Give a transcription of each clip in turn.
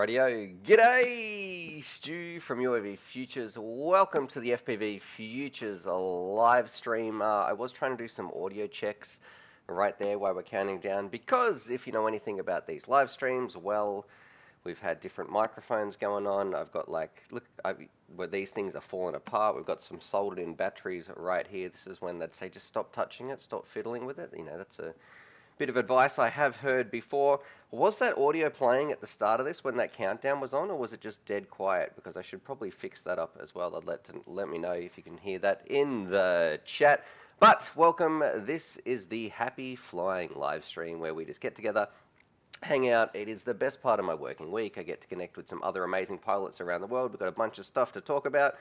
Rightio. G'day, Stu from UAVFutures. Welcome to the FPV Futures live stream. I was trying to do some audio checks right there while we're counting down because if you know anything about these live streams, well, we've had different microphones going on. I've got where these things are falling apart. We've got some soldered in batteries right here. This is when they'd say just stop touching it, stop fiddling with it. You know, that's a bit of advice I have heard before. Was that audio playing at the start of this when that countdown was on, or was it just dead quiet? Because I should probably fix that up as well. Let me know if you can hear that in the chat. But welcome. This is the Happy Flying live stream where we just get together, hang out. It is the best part of my working week. I get to connect with some other amazing pilots around the world. We've got a bunch of stuff to talk about.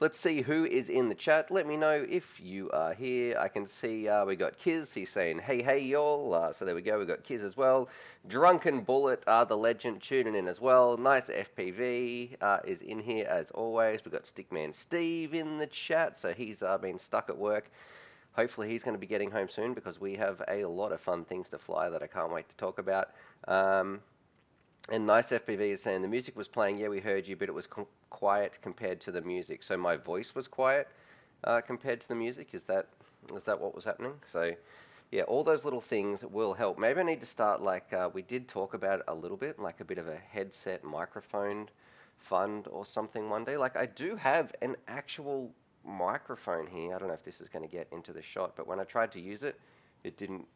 Let's see who is in the chat. Let me know if you are here. I can see we got Kiz. He's saying, hey, y'all. So there we go. We got Kiz as well. Drunken Bullet, the legend, tuning in as well. Nice FPV is in here as always. We've got Stickman Steve in the chat. So he's been stuck at work. Hopefully he's going to be getting home soon because we have a lot of fun things to fly that I can't wait to talk about. And Nice FPV is saying the music was playing. Yeah, we heard you, but it was quiet compared to the music. So my voice was quiet compared to the music. Is that what was happening? So yeah, all those little things will help. Maybe I need to start we did talk about it a little bit, like a bit of a headset microphone fund or something one day. Like I do have an actual microphone here. I don't know if this is going to get into the shot, but when I tried to use it, it didn't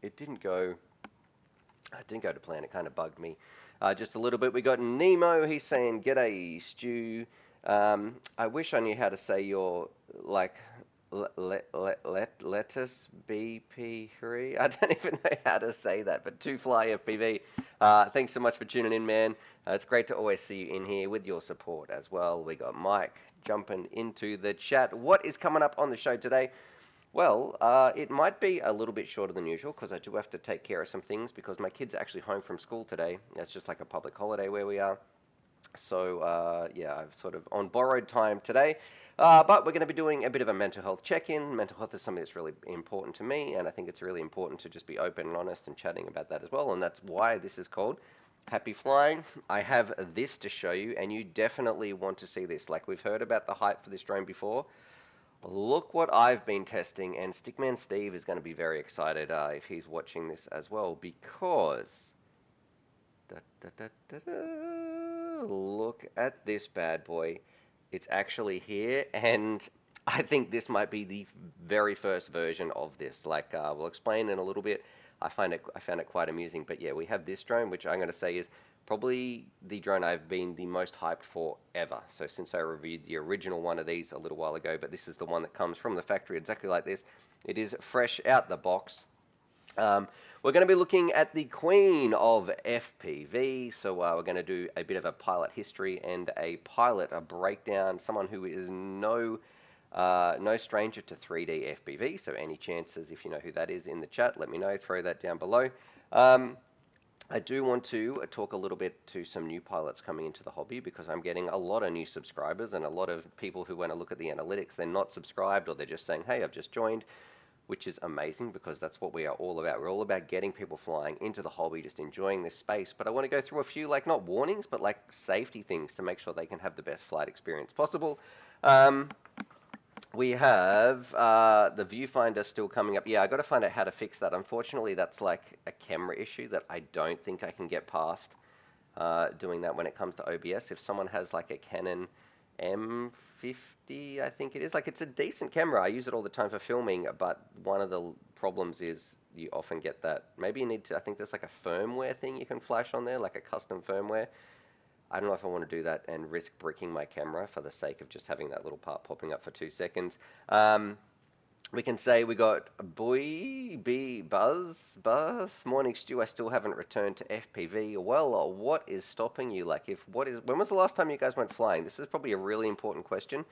go to plan. It kind of bugged me just a little bit. We got Nemo. He's saying, "G'day, Stu. I wish I knew how to say your lettuce BP3. I don't even know how to say that, but to fly FPV. Thanks so much for tuning in, man. It's great to always see you in here with your support as well. We got Mike jumping into the chat. What is coming up on the show today? Well, it might be a little bit shorter than usual because I do have to take care of some things because my kid's actually home from school today. It's just like a public holiday where we are. So, yeah, I'm sort of on borrowed time today. But we're going to be doing a bit of a mental health check-in. Mental health is something that's really important to me, and I think it's really important to just be open and honest and chatting about that as well, and that's why this is called Happy Flying. I have this to show you, and you definitely want to see this. Like, we've heard about the hype for this drone before. Look what I've been testing, and Stickman Steve is going to be very excited if he's watching this as well, because look at this bad boy. It's actually here, and I think this might be the very first version of this. Like, we'll explain in a little bit. I found it quite amusing, but yeah, we have this drone, which I'm going to say is probably the drone I've been the most hyped for ever. So since I reviewed the original one of these a little while ago, but this is the one that comes from the factory exactly like this. It is fresh out the box. We're going to be looking at the queen of FPV. So we're going to do a bit of a pilot history and a breakdown. Someone who is no stranger to 3D FPV. So any chances, if you know who that is in the chat, let me know. Throw that down below. I do want to talk a little bit to some new pilots coming into the hobby because I'm getting a lot of new subscribers and a lot of people who want to look at the analytics, they're not subscribed or they're just saying, hey, I've just joined, which is amazing because that's what we are all about. We're all about getting people flying into the hobby, just enjoying this space. But I want to go through a few, like, not warnings, but like safety things to make sure they can have the best flight experience possible. We have the viewfinder still coming up. Yeah, I got to find out how to fix that. Unfortunately, that's like a camera issue that I don't think I can get past doing that when it comes to OBS. If someone has like a Canon M50, I think it is. Like, it's a decent camera. I use it all the time for filming, but one of the problems is you often get that. Maybe you need to, I think there's like a firmware thing you can flash on there, like a custom firmware. I don't know if I want to do that and risk bricking my camera for the sake of just having that little part popping up for 2 seconds. We can say we got Boy B Buzz Morning Stu. I still haven't returned to FPV. Well, what is stopping you? Like, when was the last time you guys went flying? This is probably a really important question.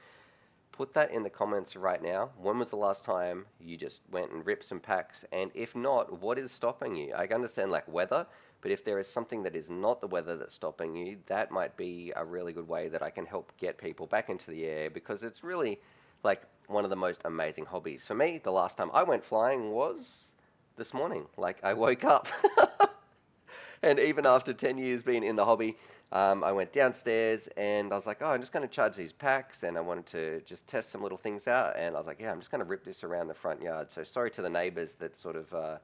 Put that in the comments right now. When was the last time you just went and ripped some packs? And if not, what is stopping you? I understand like weather, but if there is something that is not the weather that's stopping you, that might be a really good way that I can help get people back into the air, because it's really like one of the most amazing hobbies. For me, the last time I went flying was this morning. Like, I woke up. And even after 10 years being in the hobby, I went downstairs and I was like, oh, I'm just going to charge these packs, and I wanted to just test some little things out. And I was like, yeah, I'm just going to rip this around the front yard. So sorry to the neighbors that sort of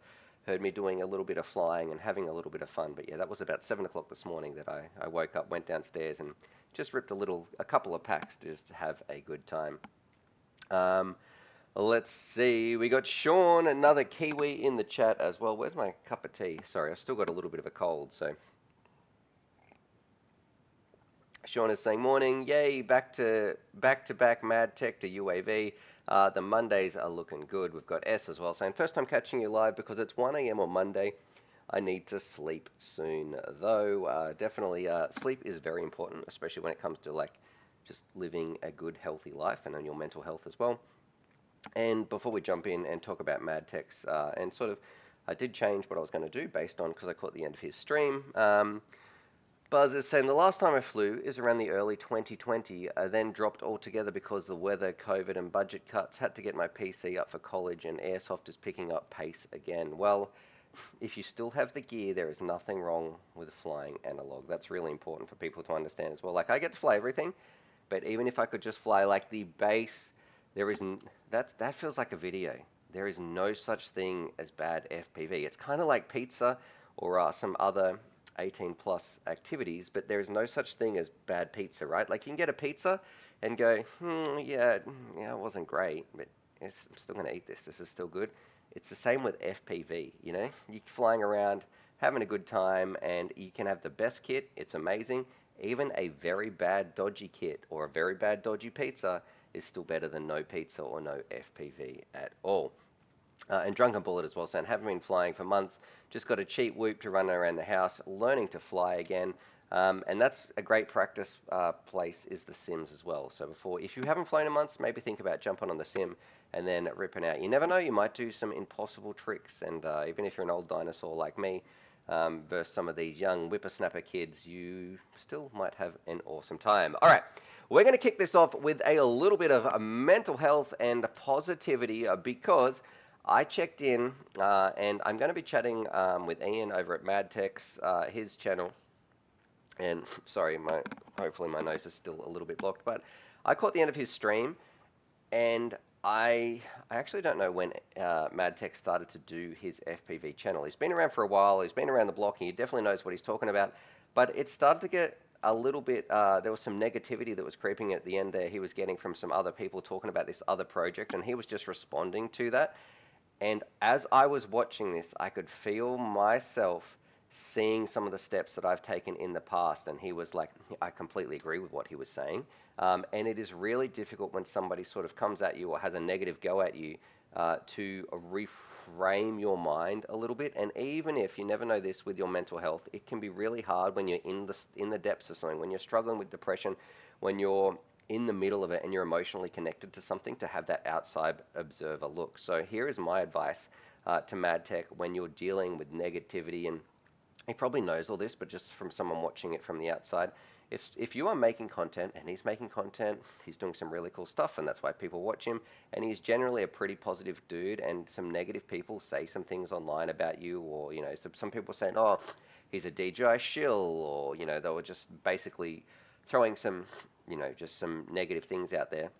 heard me doing a little bit of flying and having a little bit of fun. But yeah, that was about 7 o'clock this morning that I woke up, went downstairs, and just ripped a couple of packs just to have a good time. Let's see. We got Sean, another Kiwi in the chat as well. Where's my cup of tea? Sorry, I've still got a little bit of a cold, so. Sean is saying, morning, yay, back to back Mad Tech to UAV. The Mondays are looking good. We've got S as well saying, first time catching you live because it's 1 a.m. on Monday. I need to sleep soon, though. Definitely, sleep is very important, especially when it comes to like just living a good, healthy life and on your mental health as well. And before we jump in and talk about Mad Tech's, and sort of, I did change what I was going to do based on, because I caught the end of his stream. Buzz is saying the last time I flew is around the early 2020. I then dropped altogether because the weather, COVID, and budget cuts. Had to get my PC up for college, and airsoft is picking up pace again. Well, if you still have the gear, there is nothing wrong with flying analog. That's really important for people to understand as well. Like, I get to fly everything, but even if I could just fly like the base, there isn't. That feels like a video. There is no such thing as bad FPV. It's kind of like pizza or some other 18 plus activities, but there is no such thing as bad pizza, right? Like, you can get a pizza and go, yeah, it wasn't great, but I'm still going to eat this. This is still good. It's the same with FPV, you know? You're flying around, having a good time, and you can have the best kit. It's amazing. Even a very bad, dodgy kit or a very bad, dodgy pizza is still better than no pizza or no FPV at all. And Drunken Bullet as well saying, haven't been flying for months, just got a cheap whoop to run around the house, learning to fly again. And that's a great practice place is the sims as well. So if you haven't flown in months, maybe think about jumping on the sim and then ripping out. You never know, you might do some impossible tricks. And even if you're an old dinosaur like me, versus some of these young whippersnapper kids, you still might have an awesome time. All right, we're going to kick this off with a little bit of mental health and positivity because I checked in, and I'm going to be chatting with Ian over at MadTech's, his channel. And sorry, hopefully my nose is still a little bit blocked, but I caught the end of his stream, and I actually don't know when MadTech started to do his FPV channel. He's been around for a while. He's been around the block, and he definitely knows what he's talking about. But it started to get a little bit, there was some negativity that was creeping at the end there. He was getting from some other people talking about this other project, and he was just responding to that. And as I was watching this, I could feel myself seeing some of the steps that I've taken in the past. And he was like, I completely agree with what he was saying. And it is really difficult when somebody sort of comes at you or has a negative go at you to reframe your mind a little bit. And even if you never know this with your mental health, it can be really hard when you're in the depths of something, when you're struggling with depression, when you're in the middle of it and you're emotionally connected to something, to have that outside observer look. So here is my advice to MadTech when you're dealing with negativity, and he probably knows all this, but just from someone watching it from the outside, if you are making content, and he's making content, he's doing some really cool stuff, and that's why people watch him, and he's generally a pretty positive dude, and some negative people say some things online about you, or, you know, some people saying, oh, he's a DJI shill, or, you know, they were just basically throwing some, you know, just some negative things out there.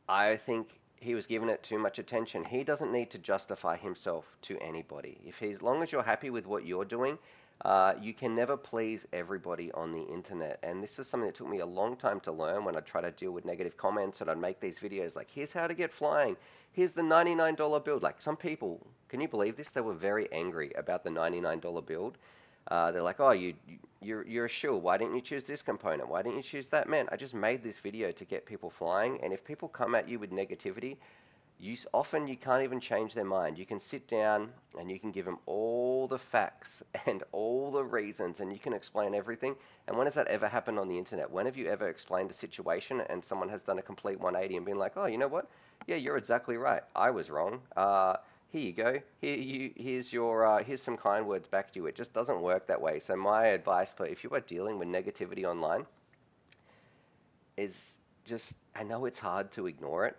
I think he was giving it too much attention. He doesn't need to justify himself to anybody. As long as you're happy with what you're doing, you can never please everybody on the internet. And this is something that took me a long time to learn when I try to deal with negative comments, and I'd make these videos like, here's how to get flying. Here's the $99 build. Like, some people, can you believe this? They were very angry about the $99 build. They're like, oh, you're a shill. Why didn't you choose this component? Why didn't you choose that? Man, I just made this video to get people flying. And if people come at you with negativity, often you can't even change their mind. You can sit down and you can give them all the facts and all the reasons, and you can explain everything. And when has that ever happened on the internet? When have you ever explained a situation and someone has done a complete 180 and been like, oh, you know what? Yeah, you're exactly right. I was wrong. Here you go. Here's some kind words back to you. It just doesn't work that way. So my advice for if you are dealing with negativity online is just, I know it's hard to ignore it,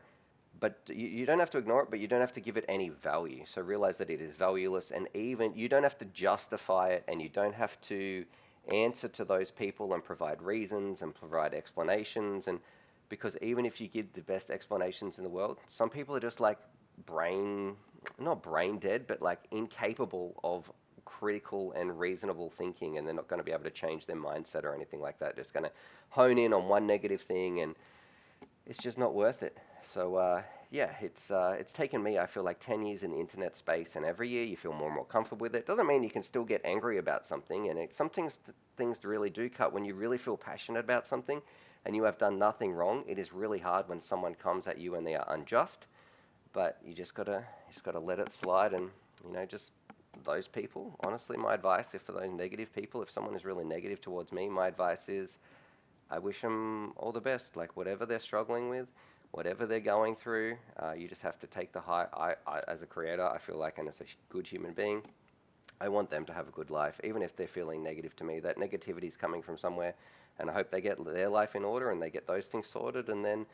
But you don't have to ignore it, but you don't have to give it any value. So realize that it is valueless, and even you don't have to justify it, and you don't have to answer to those people and provide reasons and provide explanations. And because even if you give the best explanations in the world, some people are just like brain, not brain dead, but like incapable of critical and reasonable thinking, and they're not going to be able to change their mindset or anything like that. Just going to hone in on one negative thing, and it's just not worth it. So yeah, it's taken me, I feel like 10 years in the internet space, and every year you feel more and more comfortable with it. Doesn't mean you can still get angry about something, and some things really do cut when you really feel passionate about something, and you have done nothing wrong. It is really hard when someone comes at you and they are unjust, but you just gotta let it slide, and just those people. Honestly, my advice, if for those negative people, if someone is really negative towards me, my advice is I wish them all the best. Like whatever they're struggling with, whatever they're going through, you just have to take the high. As a creator, I feel like, and as a good human being, I want them to have a good life, even if they're feeling negative to me. That negativity is coming from somewhere, and I hope they get their life in order and they get those things sorted, and then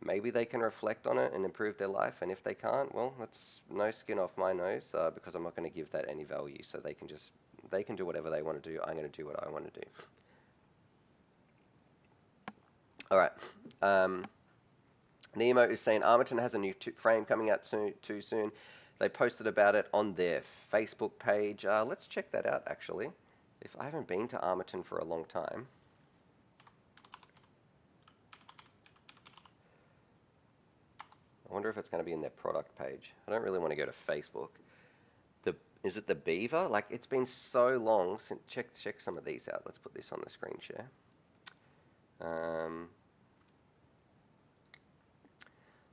maybe they can reflect on it and improve their life. And if they can't, well, that's no skin off my nose, because I'm not going to give that any value. So they can do whatever they want to do. I'm going to do what I want to do. All right. Nemo is saying Armattan has a new frame coming out too soon. They posted about it on their Facebook page. Let's check that out, actually. If I haven't been to Armattan for a long time. I wonder if it's going to be in their product page. I don't really want to go to Facebook. Is it the Beaver? Like, it's been so long since. Check some of these out. Let's put this on the screen share.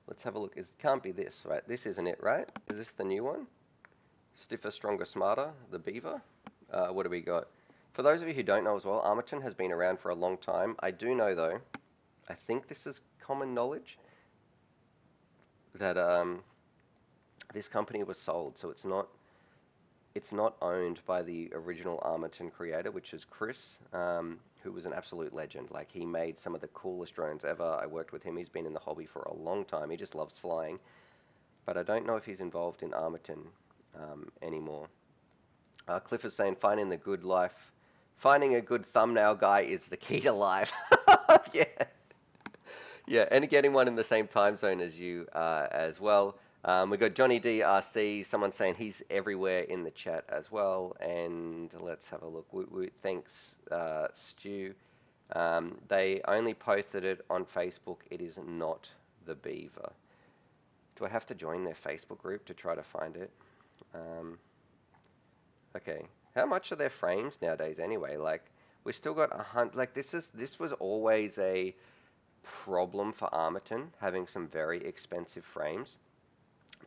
Let's have a look. It can't be this, right? This isn't it, right? Is this the new one? Stiffer, Stronger, Smarter, the Beaver. What do we got? For those of you who don't know as well, Armattan has been around for a long time. I do know, though, I think this is common knowledge, that this company was sold, so it's not owned by the original Armattan creator, which is Chris, who was an absolute legend. Like, he made some of the coolest drones ever. I worked with him. He's been in the hobby for a long time. He just loves flying. But I don't know if he's involved in Armattan anymore. Cliff is saying, finding a good thumbnail guy is the key to life. Yeah. Yeah, and getting one in the same time zone as you as well. We got Johnny DRC, someone saying he's everywhere in the chat as well. And let's have a look. Thanks, Stu. They only posted it on Facebook. It is not the Beaver. Do I have to join their Facebook group to try to find it? Okay. How much are their frames nowadays anyway? Like, we still got 100. Like, this was always a problem for Armattan, having some very expensive frames,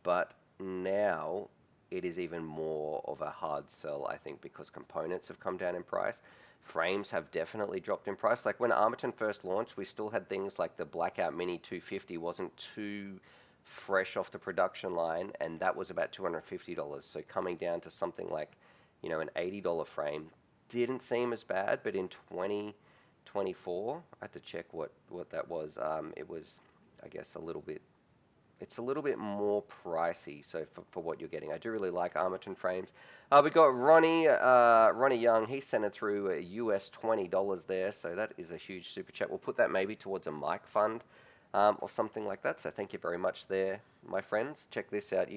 but now it is even more of a hard sell, I think, because components have come down in price. Frames have definitely dropped in price. Like when Armattan first launched, we still had things like the Blackout Mini 250 wasn't too fresh off the production line, and that was about $250. So coming down to something like, an $80 frame didn't seem as bad, but in 2024, I had to check what that was. It was, I guess, it's a little bit more pricey, so for what you're getting. I do really like Armattan frames. We got Ronnie Young. He sent it through US $20 there, so that is a huge super chat. We'll put that maybe towards a mic fund or something like that. So thank you very much there, my friends. Check this out.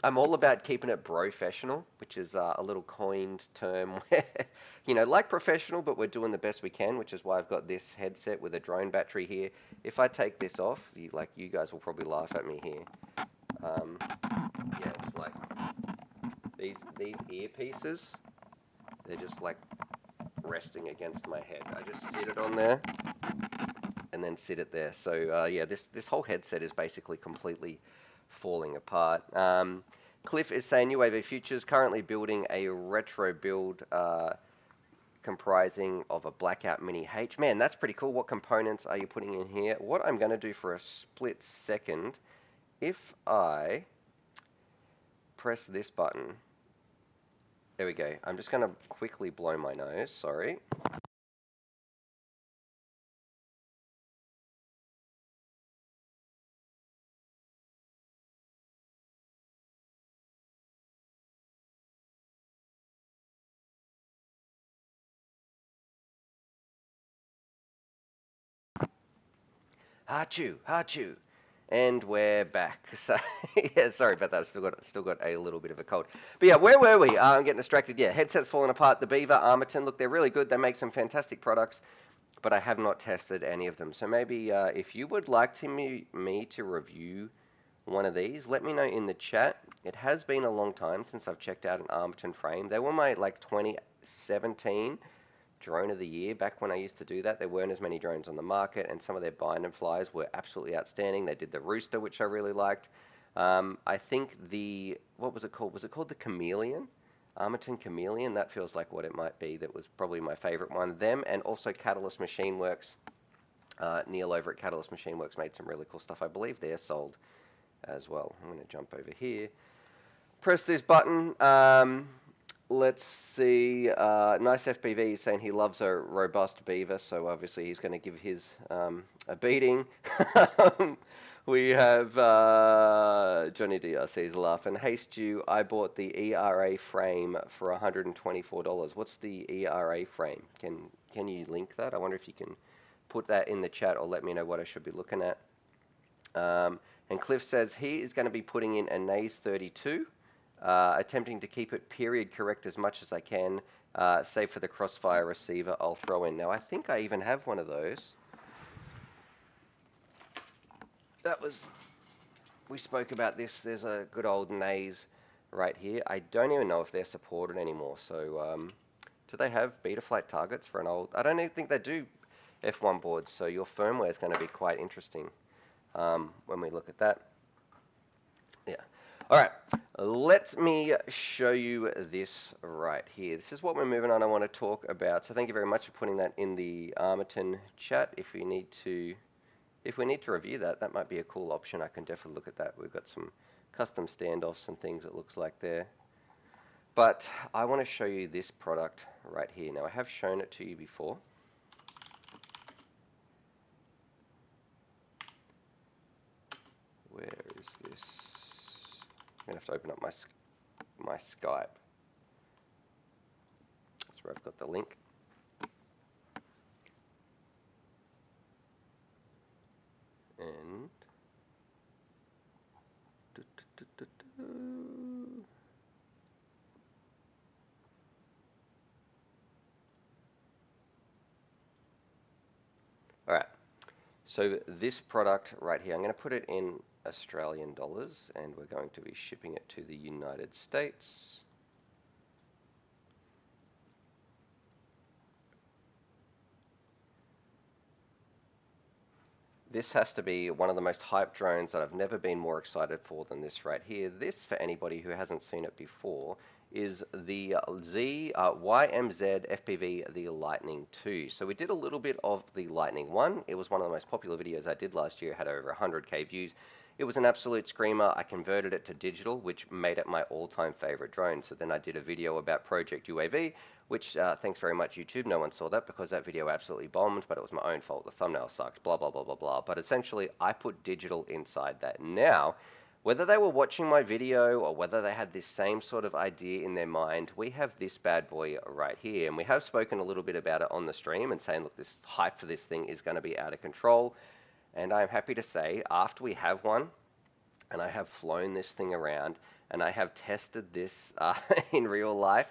I'm all about keeping it professional, which is a little coined term where, like professional, but we're doing the best we can, which is why I've got this headset with a drone battery here. If I take this off, you guys will probably laugh at me here. Yeah, it's like these earpieces, they're just like resting against my head. I just sit it on there and then sit it there. So yeah, this whole headset is basically completely falling apart. Cliff is saying UAVFutures currently building a retro build comprising of a Blackout Mini H. Man, that's pretty cool. What components are you putting in here? What I'm going to do for a split second, if I press this button, there we go. I'm just going to quickly blow my nose, sorry. Hachu. And we're back. So yeah, sorry about that. Still got a little bit of a cold. But yeah, where were we? I'm getting distracted. Yeah, headsets falling apart. The Beaver, Armattan. Look, they're really good. They make some fantastic products, but I have not tested any of them. So maybe if you would like me to review one of these, let me know in the chat. It has been a long time since I've checked out an Armattan frame. They were my like 2017 drone of the year. Back when I used to do that, there weren't as many drones on the market, and some of their bind and flies were absolutely outstanding. They did the Rooster, which I really liked. I think what was it called? Was it called the Chameleon? Armattan Chameleon? That feels like what it might be. That was probably my favorite one. Them, and also Catalyst Machine Works. Neil over at Catalyst Machine Works made some really cool stuff. I believe they're sold as well. I'm going to jump over here. Press this button. Let's see. Nice FPV is saying he loves a robust beaver, so obviously he's going to give his a beating. We have Johnny DRC's laughing. Hey Stu, I bought the ERA frame for $124. What's the ERA frame? Can you link that? I wonder if you can put that in the chat or let me know what I should be looking at. And Cliff says he is going to be putting in a NAS 32. Attempting to keep it period correct as much as I can, save for the crossfire receiver I'll throw in. Now I think I even have one of those. We spoke about this. There's a good old NAS right here. I don't even know if they're supported anymore. So do they have Betaflight targets for an old? I don't even think they do F1 boards. So your firmware is going to be quite interesting when we look at that. Yeah. All right, let me show you this right here. This is what we're moving on. I want to talk about. So thank you very much for putting that in the Armattan chat. If we need to review that, that might be a cool option. I can definitely look at that. We've got some custom standoffs and things it looks like there. But I want to show you this product right here. Now I have shown it to you before. Where is this? I'm going to have to open up my Skype. That's where I've got the link. And all right. So this product right here, I'm going to put it in Australian dollars, and we're going to be shipping it to the United States. This has to be one of the most hyped drones that I've never been more excited for than this right here. This, for anybody who hasn't seen it before, is the YMZ FPV, the Lightning 2. So we did a little bit of the Lightning 1. It was one of the most popular videos I did last year. It had over 100k views. It was an absolute screamer. I converted it to digital, which made it my all-time favorite drone. So then I did a video about Project UAV, which thanks very much YouTube. No one saw that because that video absolutely bombed, but it was my own fault. The thumbnail sucked, blah, blah, blah, blah, blah. But essentially, I put digital inside that. Now, whether they were watching my video or whether they had this same sort of idea in their mind, we have this bad boy right here. And we have spoken a little bit about it on the stream and saying, look, this hype for this thing is going to be out of control. And I'm happy to say, after we have one, and I have flown this thing around, and I have tested this in real life,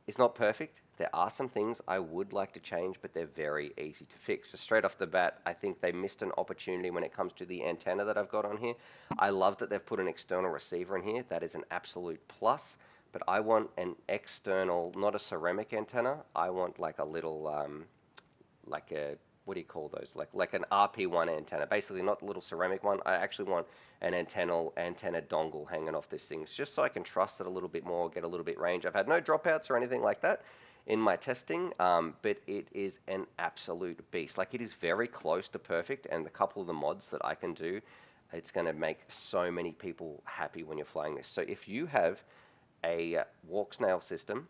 it's not perfect. There are some things I would like to change, but they're very easy to fix. So straight off the bat, I think they missed an opportunity when it comes to the antenna that I've got on here. I love that they've put an external receiver in here. That is an absolute plus. But I want an external, not a ceramic antenna. I want like a little, like a, what do you call those? Like an RP1 antenna. Basically not the little ceramic one. I actually want an antenna dongle hanging off this thing, just so I can trust it a little bit more, get a little bit range. I've had no dropouts or anything like that in my testing, but it is an absolute beast. Like, it is very close to perfect, and the couple of the mods that I can do, it's going to make so many people happy when you're flying this. So if you have a walk snail system,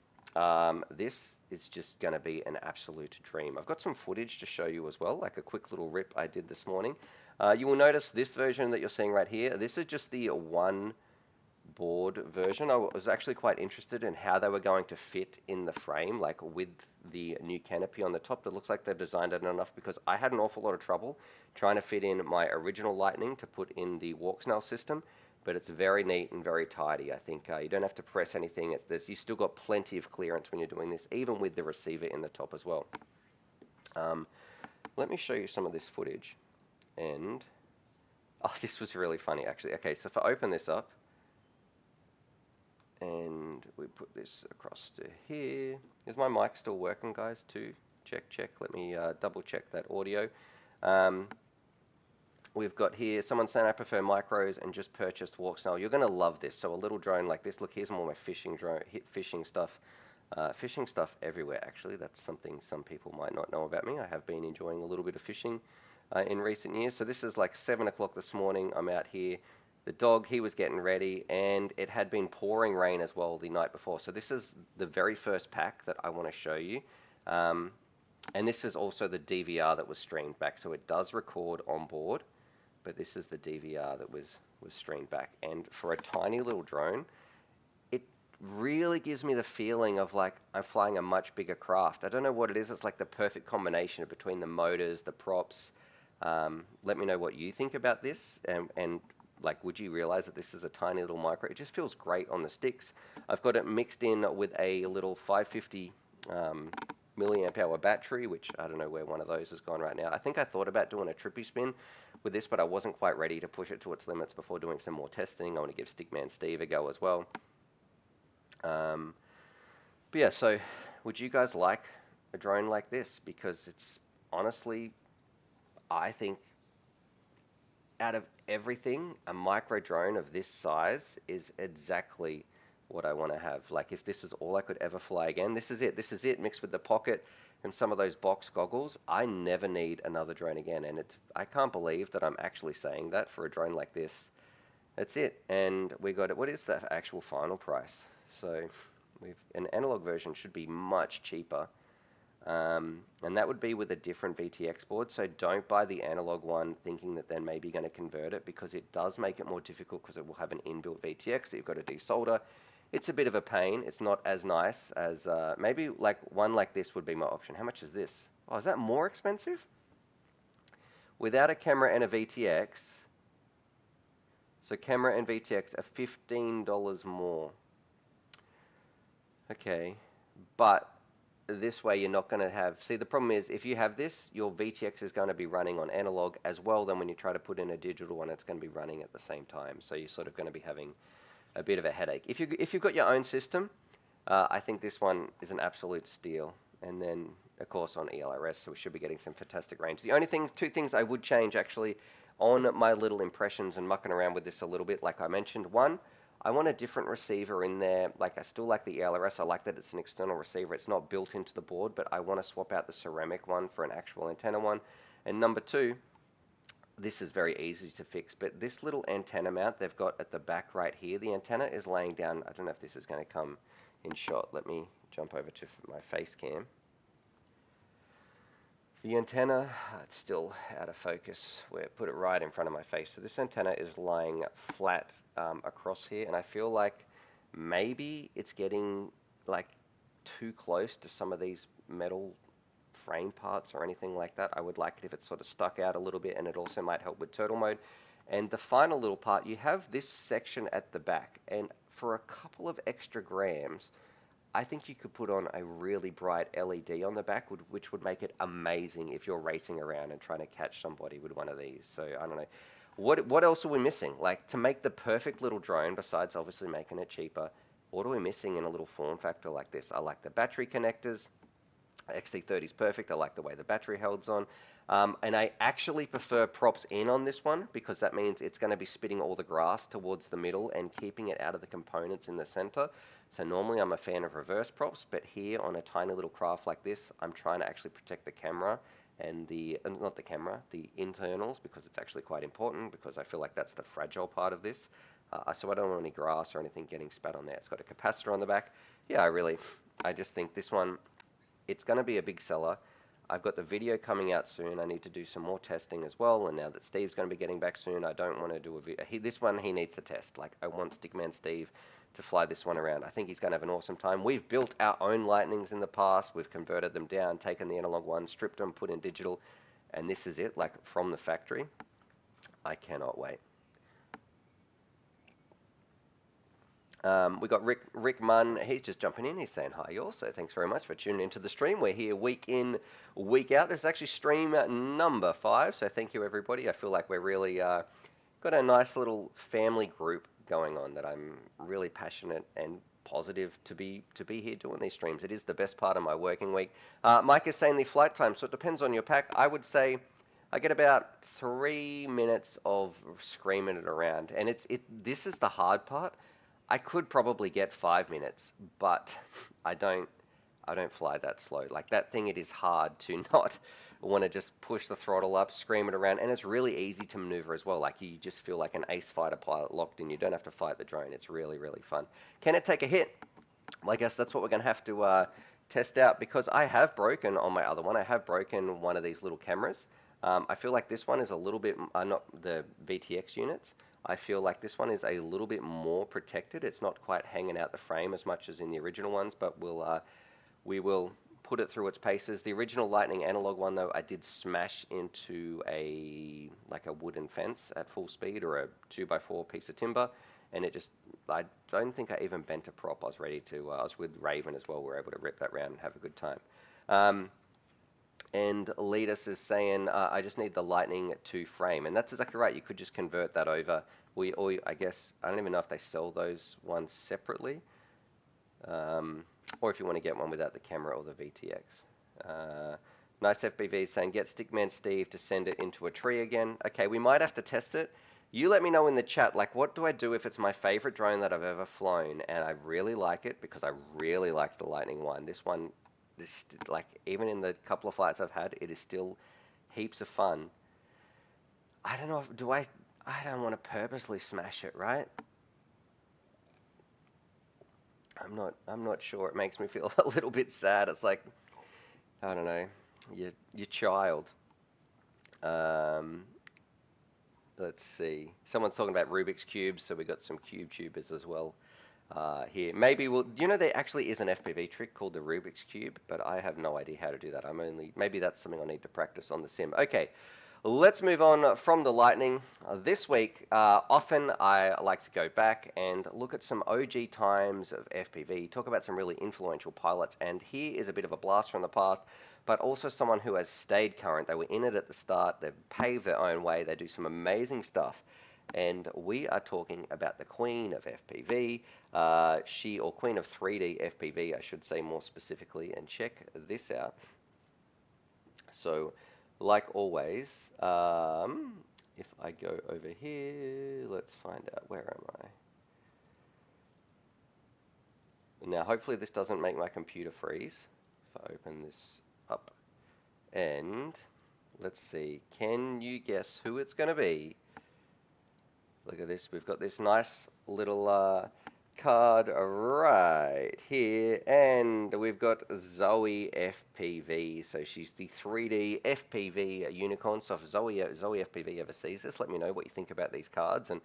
this is just going to be an absolute dream. I've got some footage to show you as well, like a quick little rip I did this morning. You will notice this version that you're seeing right here, this is just the one board version. I was actually quite interested in how they were going to fit in the frame, like with the new canopy on the top. That looks like they've designed it enough, because I had an awful lot of trouble trying to fit in my original Lightning to put in the walk snail system, but it's very neat and very tidy. I think you don't have to press anything. You still got plenty of clearance when you're doing this, even with the receiver in the top as well. Let me show you some of this footage. And oh, this was really funny actually. Okay, so if I open this up and we put this across to here, is my mic still working, guys? Too? Check. Let me double check that audio. We've got here someone saying I prefer micros and just purchased walk snail. You're gonna love this. So a little drone like this. Look, here's more my fishing drone, fishing stuff. Fishing stuff everywhere, actually. That's something some people might not know about me. I have been enjoying a little bit of fishing in recent years. So this is like 7 o'clock this morning. I'm out here. The dog, he was getting ready, and it had been pouring rain as well the night before. So this is the very first pack that I want to show you. And this is also the DVR that was streamed back. So it does record on board, but this is the DVR that was streamed back. And for a tiny little drone, really gives me the feeling of like I'm flying a much bigger craft. I don't know what it is. It's like the perfect combination between the motors, the props. Let me know what you think about this, and like, would you realize that this is a tiny little micro? It just feels great on the sticks. I've got it mixed in with a little 550 milliamp hour battery, which I don't know where one of those has gone right now. I think I thought about doing a trippy spin with this, but I wasn't quite ready to push it to its limits before doing some more testing. I want to give Stickman Steve a go as well. But yeah, so would you guys like a drone like this? Because it's honestly, I think out of everything, a micro drone of this size is exactly what I want to have. Like, if this is all I could ever fly again, this is it. This is it, mixed with the pocket and some of those box goggles. I never need another drone again. And I can't believe that I'm actually saying that for a drone like this. That's it. And we got it. What is the actual final price? So an analog version should be much cheaper, and that would be with a different VTX board. So don't buy the analog one thinking that they're maybe going to convert it, because it does make it more difficult, because it will have an inbuilt VTX that you've got to desolder. It's a bit of a pain. It's not as nice as maybe like one like this would be my option. How much is this? Oh, is that more expensive? Without a camera and a VTX. So camera and VTX are $15 more. Okay, but this way you're not going to have, see, the problem is if you have this, your VTX is going to be running on analog as well. Then when you try to put in a digital one, it's going to be running at the same time. So you're sort of going to be having a bit of a headache. If you've got your own system, I think this one is an absolute steal. And then, of course, on ELRS, so we should be getting some fantastic range. The only two things I would change actually on my little impressions and mucking around with this a little bit, like I mentioned. One, I want a different receiver in there. Like, I still like the ELRS. I like that it's an external receiver. It's not built into the board, but I want to swap out the ceramic one for an actual antenna one. And number two, this is very easy to fix, but this little antenna mount they've got at the back right here, the antenna is laying down. I don't know if this is going to come in shot. Let me jump over to my face cam. The antenna, it's still out of focus. We put it right in front of my face. So this antenna is lying flat across here, and I feel like maybe it's getting like too close to some of these metal frame parts or anything like that. I would like it if it's sort of stuck out a little bit, and it also might help with turtle mode. And the final little part, you have this section at the back, and for a couple of extra grams, I think you could put on a really bright LED on the back, which would make it amazing if you're racing around and trying to catch somebody with one of these. So I don't know. What else are we missing? Like, to make the perfect little drone, besides obviously making it cheaper, what are we missing in a little form factor like this? I like the battery connectors. XT30 is perfect. I like the way the battery holds on. And I actually prefer props in on this one, because that means it's going to be spitting all the grass towards the middle and keeping it out of the components in the center. So normally I'm a fan of reverse props, but here on a tiny little craft like this, I'm trying to actually protect the camera and not the camera, the internals, because it's actually quite important, because I feel like that's the fragile part of this. So I don't want any grass or anything getting spat on there. It's got a capacitor on the back. Yeah, I just think this one, it's going to be a big seller. I've got the video coming out soon. I need to do some more testing as well. And now that Steve's going to be getting back soon, I don't want to do a video. This one he needs to test. Like, I want Stickman Steve to fly this one around. I think he's going to have an awesome time. We've built our own Lightnings in the past. We've converted them down, taken the analog ones, stripped them, put in digital, and this is it, like from the factory. I cannot wait. We got Rick Munn. He's just jumping in. He's saying hi also. Thanks very much for tuning into the stream. We're here week in, week out. This is actually stream number 5. So thank you, everybody. I feel like we're really got a nice little family group going on that I'm really passionate and positive to be here doing these streams. It is the best part of my working week. Mike is saying the flight time. So it depends on your pack. I would say I get about 3 minutes of screaming it around, and this is the hard part. I could probably get 5 minutes, but I don't fly that slow. Like that thing, it is hard to not want to just push the throttle up, scream it around, and it's really easy to maneuver as well. Like you just feel like an ace fighter pilot locked in. You don't have to fight the drone. It's really, really fun. Can it take a hit? Well, I guess that's what we're going to have to test out, because I have broken on my other one. I have broken one of these little cameras. I feel like this one is a little bit, not the VTX units. I feel like this one is a little bit more protected. It's not quite hanging out the frame as much as in the original ones, but we will put it through its paces. The original Lightning analog one, though, I did smash into a wooden fence at full speed, or a 2x4 piece of timber, and it just, I don't think I even bent a prop. I was ready to, I was with Raven as well. We were able to rip that round and have a good time. And Leadus is saying, I just need the Lightning to frame. And that's exactly right. You could just convert that over. Or I guess, I don't even know if they sell those ones separately. Or if you want to get one without the camera or the VTX. Nice FPV is saying, get Stickman Steve to send it into a tree again. Okay, we might have to test it. You let me know in the chat, like, what do I do if it's my favorite drone that I've ever flown, and I really like it, because I really like the Lightning one. This one, like, even in the couple of flights I've had, it is still heaps of fun. I don't know if, I don't want to purposely smash it, right? I'm not sure. It makes me feel a little bit sad. It's like, I don't know, your child. Let's see. Someone's talking about Rubik's cubes, so we got some cube tubers as well. Here. Maybe there actually is an FPV trick called the Rubik's Cube, but I have no idea how to do that. Maybe that's something I need to practice on the sim. Okay, let's move on from the Lightning. This week, often I like to go back and look at some OG times of FPV, talk about some really influential pilots, and here is a bit of a blast from the past, but also someone who has stayed current. They were in it at the start, they've paved their own way, they do some amazing stuff. And we are talking about the Queen of FPV, or Queen of 3D FPV, I should say more specifically, and check this out. So, like always, if I go over here, let's find out, where am I? Now, hopefully this doesn't make my computer freeze. If I open this up, and let's see, can you guess who it's going to be? Look at this, we've got this nice little card right here, and we've got Zoe FPV. So she's the 3D FPV unicorn. So if Zoe FPV ever sees this, let me know what you think about these cards, and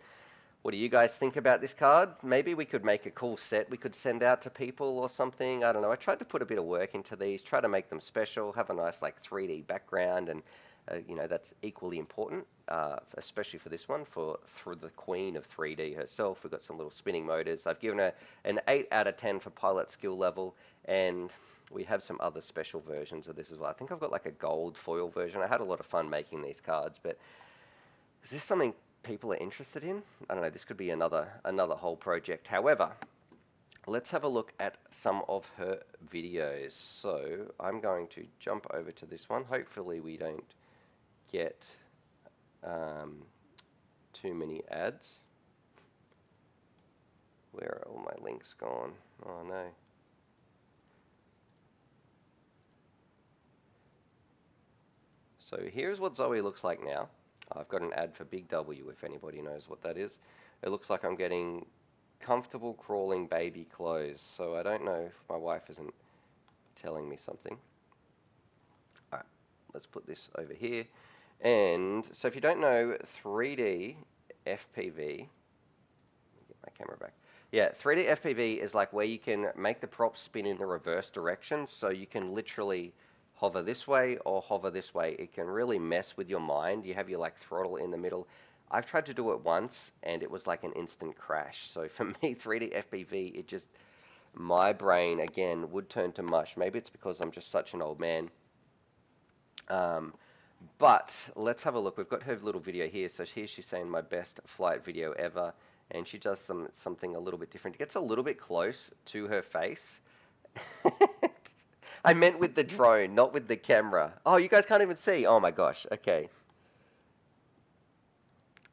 what do you guys think about this card? Maybe we could make a cool set we could send out to people or something. I don't know. I tried to put a bit of work into these, try to make them special, have a nice like 3D background, and that's equally important, especially for this one, for the Queen of 3D herself. We've got some little spinning motors. I've given her an 8 out of 10 for pilot skill level, and we have some other special versions of this as well. I think I've got like a gold foil version. I had a lot of fun making these cards, but is this something people are interested in? I don't know. This could be another whole project. However, let's have a look at some of her videos. So I'm going to jump over to this one. Hopefully we don't get too many ads. Where are all my links gone? Oh no. So here's what Zoe looks like now. I've got an ad for Big W, if anybody knows what that is. It looks like I'm getting comfortable crawling baby clothes. So I don't know if my wife isn't telling me something. Alright, let's put this over here. And so if you don't know 3D FPV, get my camera back. Yeah, 3D FPV is like where you can make the prop spin in the reverse direction, so you can literally hover this way or hover this way. It can really mess with your mind. You have your like throttle in the middle. I've tried to do it once and it was like an instant crash. So for me, 3D FPV, it just, my brain again would turn to mush. Maybe it's because I'm just such an old man. But let's have a look. We've got her little video here. So here she's saying my best flight video ever. And she does something a little bit different. It gets a little bit close to her face. I meant with the drone, not with the camera. Oh, you guys can't even see. Oh my gosh. Okay.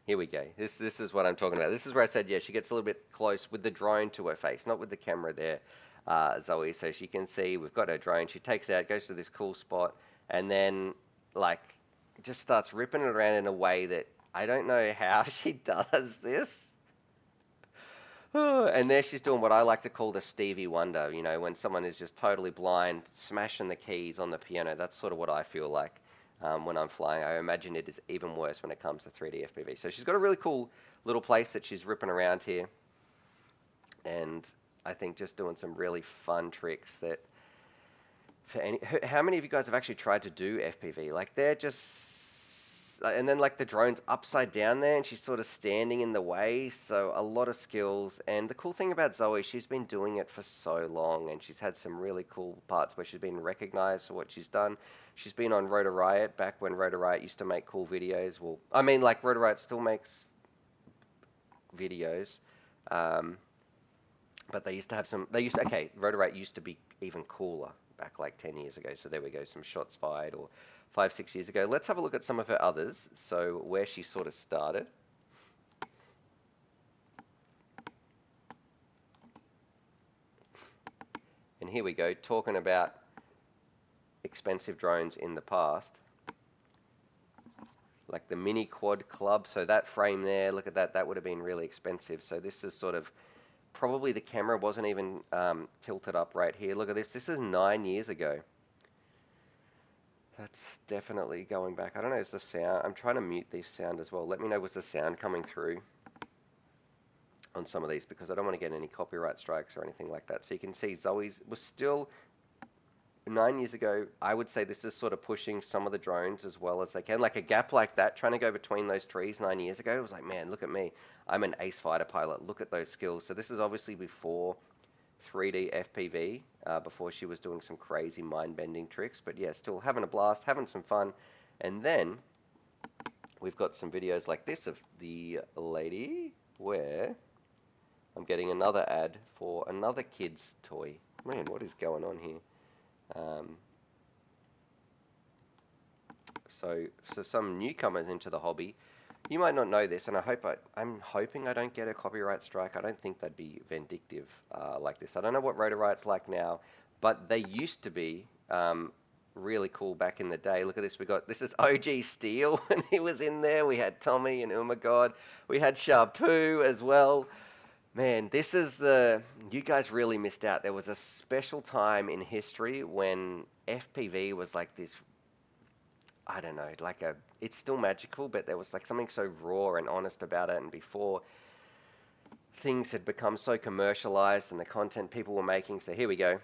Here we go. This is what I'm talking about. This is where I said, yeah, she gets a little bit close with the drone to her face, not with the camera there, Zoe. So she can see we've got her drone. She takes it out, goes to this cool spot, and then like just starts ripping it around in a way that I don't know how she does this. And there she's doing what I like to call the Stevie Wonder, you know, when someone is just totally blind, smashing the keys on the piano. That's sort of what I feel like when I'm flying. I imagine it is even worse when it comes to 3D FPV. So she's got a really cool little place that she's ripping around here. And I think just doing some really fun tricks that how many of you guys have actually tried to do FPV? Like they're just, and then like the drone's upside down there and she's sort of standing in the way. So a lot of skills. And the cool thing about Zoe, she's been doing it for so long and she's had some really cool parts where she's been recognized for what she's done. She's been on Rotor Riot back when Rotor Riot used to make cool videos. Well, I mean, like Rotor Riot still makes videos. But they used to have some, okay, Rotor Riot used to be even cooler back like 10 years ago. So there we go, some shots fired, or 5-6 years ago. Let's have a look at some of her others. So where she sort of started. And here we go, talking about expensive drones in the past. Like the Mini Quad Club. So that frame there, look at that, that would have been really expensive. So this is sort of, probably the camera wasn't even tilted up right here. Look at this, this is 9 years ago. That's definitely going back. I don't know, is the sound, I'm trying to mute this sound as well. Let me know, was the sound coming through on some of these, because I don't want to get any copyright strikes or anything like that. So you can see Zoe's was still 9 years ago. I would say this is sort of pushing some of the drones as well as they can. Like a gap like that, trying to go between those trees 9 years ago, it was like, man, look at me. I'm an ace fighter pilot. Look at those skills. So this is obviously before 3D FPV, before she was doing some crazy mind-bending tricks. But yeah, still having a blast, having some fun. And then we've got some videos like this of the lady where I'm getting another ad for another kid's toy. Man, what is going on here? So some newcomers into the hobby, you might not know this, and I'm hoping I don't get a copyright strike. I don't think they'd be vindictive like this. I don't know what Rotor Riot's like now, but they used to be really cool back in the day. Look at this. This is OG Steel, and he was in there. We had Tommy and Umagod. We had Sharpoo as well. Man, you guys really missed out. There was a special time in history when FPV was like this, I don't know, it's still magical, but there was like something so raw and honest about it. And before things had become so commercialized and the content people were making. So here we go.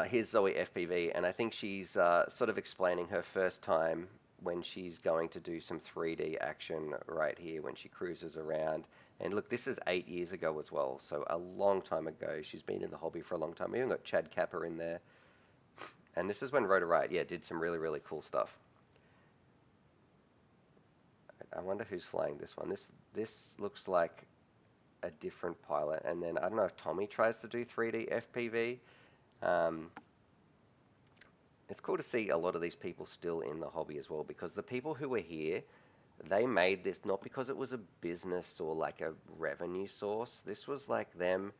Here's Zoe FPV, and I think she's sort of explaining her first time when she's going to do some 3D action right here when she cruises around. And look, this is 8 years ago as well, so a long time ago. She's been in the hobby for a long time. We even got Chad Kappa in there. And this is when Rotor Riot, yeah, did some really, really cool stuff. I wonder who's flying this one. This looks like a different pilot. And then I don't know if Tommy tries to do 3D FPV. It's cool to see a lot of these people still in the hobby as well, because the people who were here, they made this not because it was a business or like a revenue source. This was like them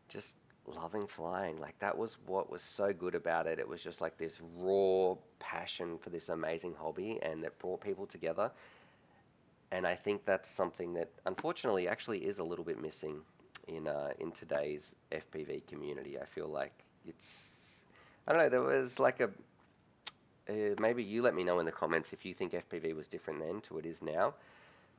just loving flying. Like that was what was so good about it. It was just like this raw passion for this amazing hobby, and that brought people together. And I think that's something that unfortunately actually is a little bit missing in today's FPV community. I feel like I don't know, there was like maybe you let me know in the comments if you think FPV was different then to it is now.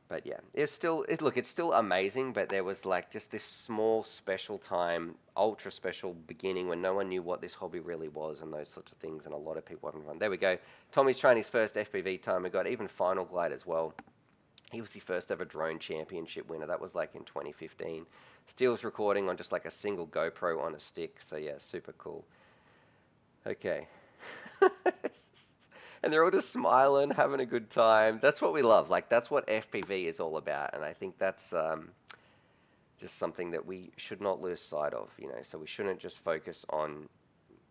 But yeah, it's still it's still amazing, but there was like just this small special time, ultra special beginning when no one knew what this hobby really was and those sorts of things, and a lot of people haven't run. There we go. Tommy's trying his first FPV time. We got even final glide as well. He was the first ever drone championship winner. That was like in 2015. Steele's recording on just like a single GoPro on a stick. So yeah, super cool. Okay. And they're all just smiling, having a good time. That's what we love. Like that's what FPV is all about, and I think that's just something that we should not lose sight of. You know, so we shouldn't just focus on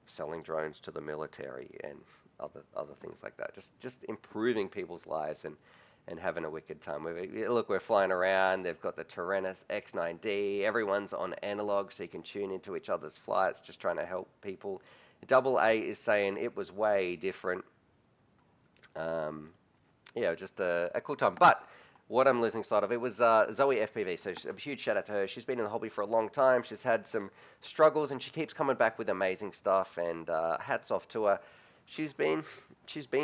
selling drones to the military and other things like that. Just improving people's lives and having a wicked time. Look, we're flying around. They've got the Tyrannus X9D. Everyone's on analog, so you can tune into each other's flights. Just trying to help people. Double A is saying it was way different. Yeah, just a cool time. But what I'm losing sight of, it was Zoe FPV. So a huge shout out to her. She's been in the hobby for a long time. She's had some struggles, and she keeps coming back with amazing stuff. And hats off to her. She's been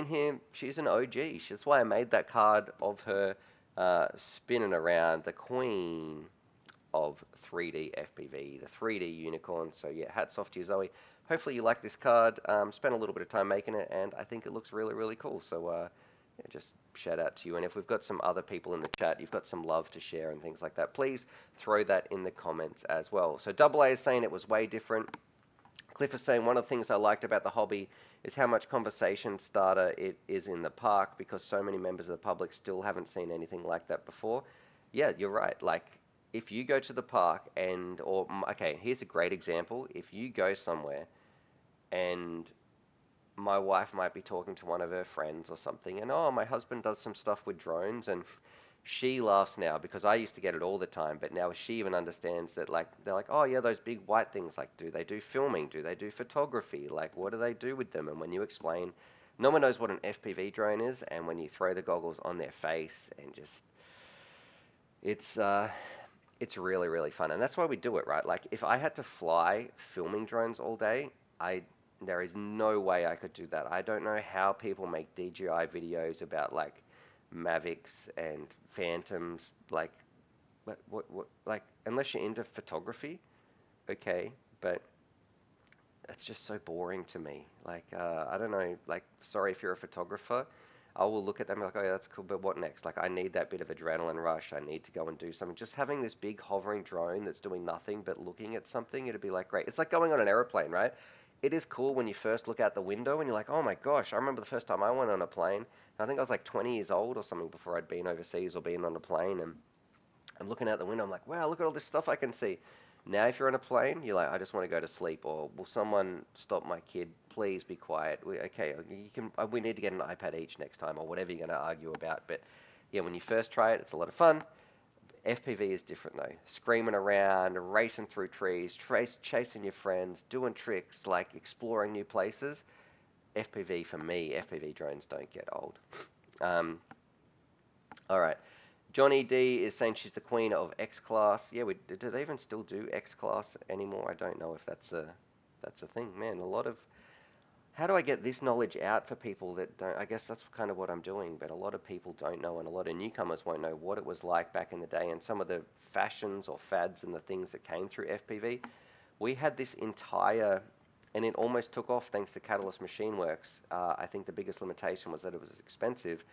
here. She's an OG. That's why I made that card of her spinning around the queen of 3D FPV, the 3D unicorn. So yeah, hats off to you, Zoe. Hopefully you like this card. Spent a little bit of time making it, and I think it looks really, really cool. So yeah, just shout out to you. And if we've got some other people in the chat, you've got some love to share and things like that, please throw that in the comments as well. So Double A is saying it was way different. Cliff is saying one of the things I liked about the hobby is how much conversation starter it is in the park because so many members of the public still haven't seen anything like that before. Yeah, you're right. Like if you go to the park okay, here's a great example. If you go somewhere and my wife might be talking to one of her friends or something, and oh, my husband does some stuff with drones, and she laughs now because I used to get it all the time, but now she even understands that, like, they're like, oh yeah, those big white things, like, do they do filming? Do they do photography? Like, what do they do with them? And when you explain, no one knows what an FPV drone is, and when you throw the goggles on their face and just, it's really, really fun, and that's why we do it, right? Like, if I had to fly filming drones all day, there is no way I could do that. I don't know how people make DJI videos about like Mavics and Phantoms, like, like, unless you're into photography, okay, but it's just so boring to me. Like, I don't know, like, sorry if you're a photographer. I will look at them like, oh yeah, that's cool, but what next? Like, I need that bit of adrenaline rush. I need to go and do something. Just having this big hovering drone that's doing nothing but looking at something, it'd be like great. It's like going on an aeroplane, right? It is cool when you first look out the window and you're like, oh my gosh, I remember the first time I went on a plane. I think I was like 20 years old or something before I'd been overseas or been on a plane, and I'm looking out the window. I'm like, wow, look at all this stuff I can see. Now, if you're on a plane, you're like, I just want to go to sleep, or will someone stop my kid? Please be quiet. Okay, you can. We need to get an iPad each next time, or whatever you're going to argue about. But yeah, when you first try it, it's a lot of fun. FPV is different though. Screaming around, racing through trees, chasing your friends, doing tricks, like exploring new places. FPV for me, FPV drones don't get old. Um, all right. Johnny D is saying she's the queen of X class. Yeah, do they even still do X class anymore? I don't know if that's a thing. Man, a lot of how do I get this knowledge out for people that don't? I guess that's kind of what I'm doing, but a lot of people don't know, and a lot of newcomers won't know what it was like back in the day, and some of the fashions or fads and the things that came through FPV. We had this entire, and it almost took off thanks to Catalyst Machine Works. I think the biggest limitation was that it was expensive.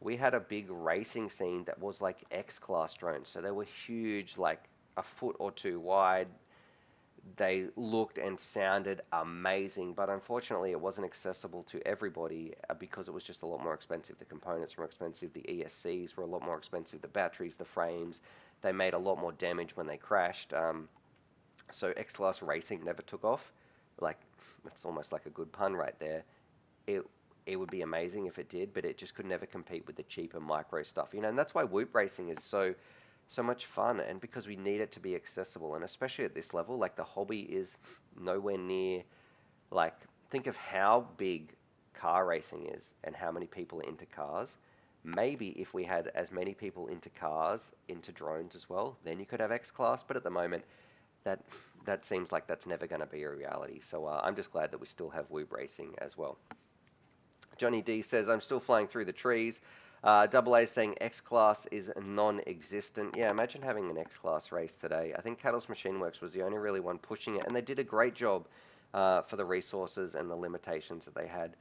We had a big racing scene that was like X-class drones. So they were huge, like a foot or two wide. They looked and sounded amazing, but unfortunately it wasn't accessible to everybody because it was just a lot more expensive. The components were expensive, the ESCs were a lot more expensive, the batteries, the frames. They made a lot more damage when they crashed. So X-class racing never took off. Like, that's almost like a good pun right there. It it would be amazing if it did, but it just could never compete with the cheaper micro stuff, you know. And that's why whoop racing is so much fun, and because we need it to be accessible, and especially at this level, like the hobby is nowhere near, like, think of how big car racing is and how many people are into cars. Maybe if we had as many people into cars, into drones as well, then you could have X class. But at the moment, that that seems like that's never going to be a reality. So I'm just glad that we still have whoop racing as well. Johnny D says, I'm still flying through the trees. Double A saying X-Class is non-existent. Yeah, imagine having an X-Class race today. I think Catalyst Machine Works was the only really one pushing it, and they did a great job for the resources and the limitations that they had.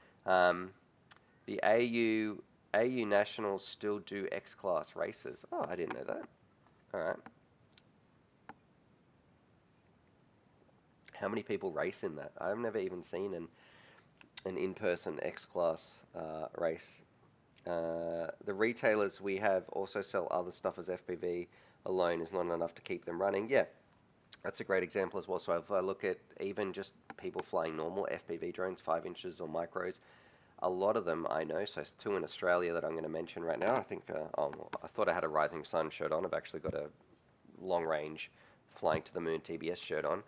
The AU Nationals still do X-Class races. Oh, I didn't know that. All right. How many people race in that? I've never even seen an in-person X-Class race. The retailers we have also sell other stuff as FPV alone is not enough to keep them running. Yeah, that's a great example as well. So if I look at even just people flying normal FPV drones, 5 inches or micros, a lot of them I know. So two in Australia that I'm going to mention right now. I think, I thought I had a Rising Sun shirt on. I've actually got a long range Flying to the Moon TBS shirt on,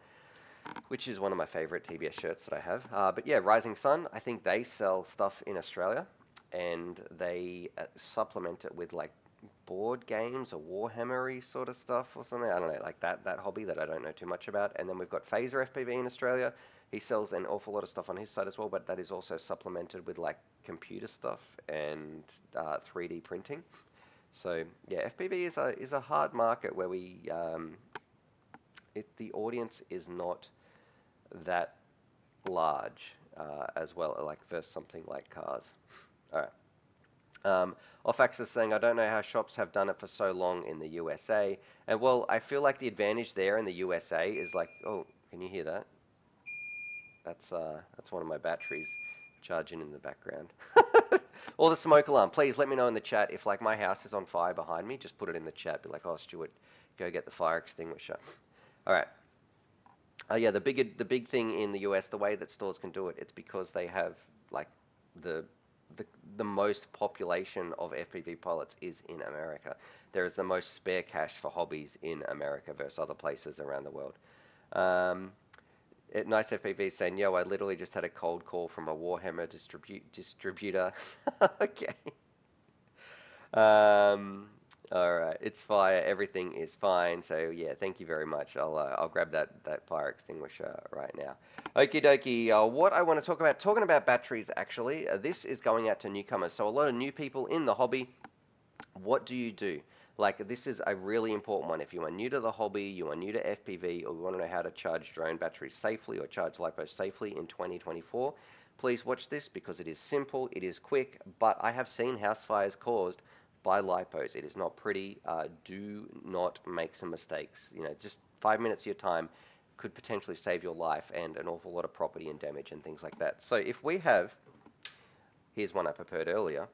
which is one of my favorite TBS shirts that I have. But yeah, Rising Sun, I think they sell stuff in Australia, and they supplement it with like board games or Warhammery sort of stuff or something. I don't know, like that hobby that I don't know too much about. And then we've got Phaser FPV in Australia. He sells an awful lot of stuff on his side as well, but that is also supplemented with like computer stuff and 3D printing. So yeah, FPV is a hard market where the audience is not that large as well, like versus something like cars. All right. Ofax is saying, I don't know how shops have done it for so long in the USA. And well, I feel like the advantage there in the USA is like, oh, can you hear that? That's one of my batteries charging in the background. Or the smoke alarm. Please let me know in the chat if like my house is on fire behind me. Just put it in the chat. Be like, oh, Stuart, go get the fire extinguisher. All right. Yeah, the big thing in the US, the way that stores can do it, it's because they have like the the the most population of FPV pilots is in America. There is the most spare cash for hobbies in America versus other places around the world. Um, Nice FPV saying, yo, I literally just had a cold call from a Warhammer distributor. Okay. Um, all right, it's fire. Everything is fine. So yeah, thank you very much. I'll grab that fire extinguisher right now. Okie dokie. What I want to talk about, talking about batteries actually. This is going out to newcomers. So a lot of new people in the hobby. What do you do? Like this is a really important one. If you are new to the hobby, you are new to FPV, or you want to know how to charge drone batteries safely or charge lipos safely in 2024, please watch this because it is simple, it is quick, but I have seen house fires caused by lipos. It is not pretty. Do not make some mistakes. You know, just 5 minutes of your time could potentially save your life and an awful lot of property and damage and things like that. So if we have, here's one I prepared earlier,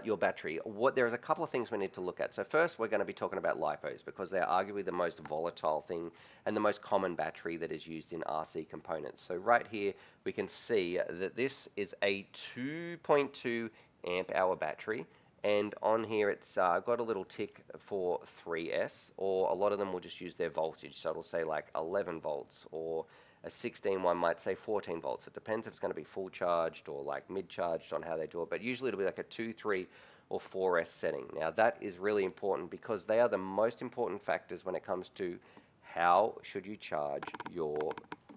your battery, there's a couple of things we need to look at. So first, we're going to be talking about lipos because they're arguably the most volatile thing and the most common battery that is used in RC components. So right here, we can see that this is a 2.2 amp hour battery. And on here, it's got a little tick for 3S, or a lot of them will just use their voltage. So it'll say like 11 volts, or a 16 one might say 14 volts. It depends if it's going to be full charged or like mid charged on how they do it. But usually it'll be like a 2, 3, or 4S setting. Now that is really important because they are the most important factors when it comes to how should you charge your,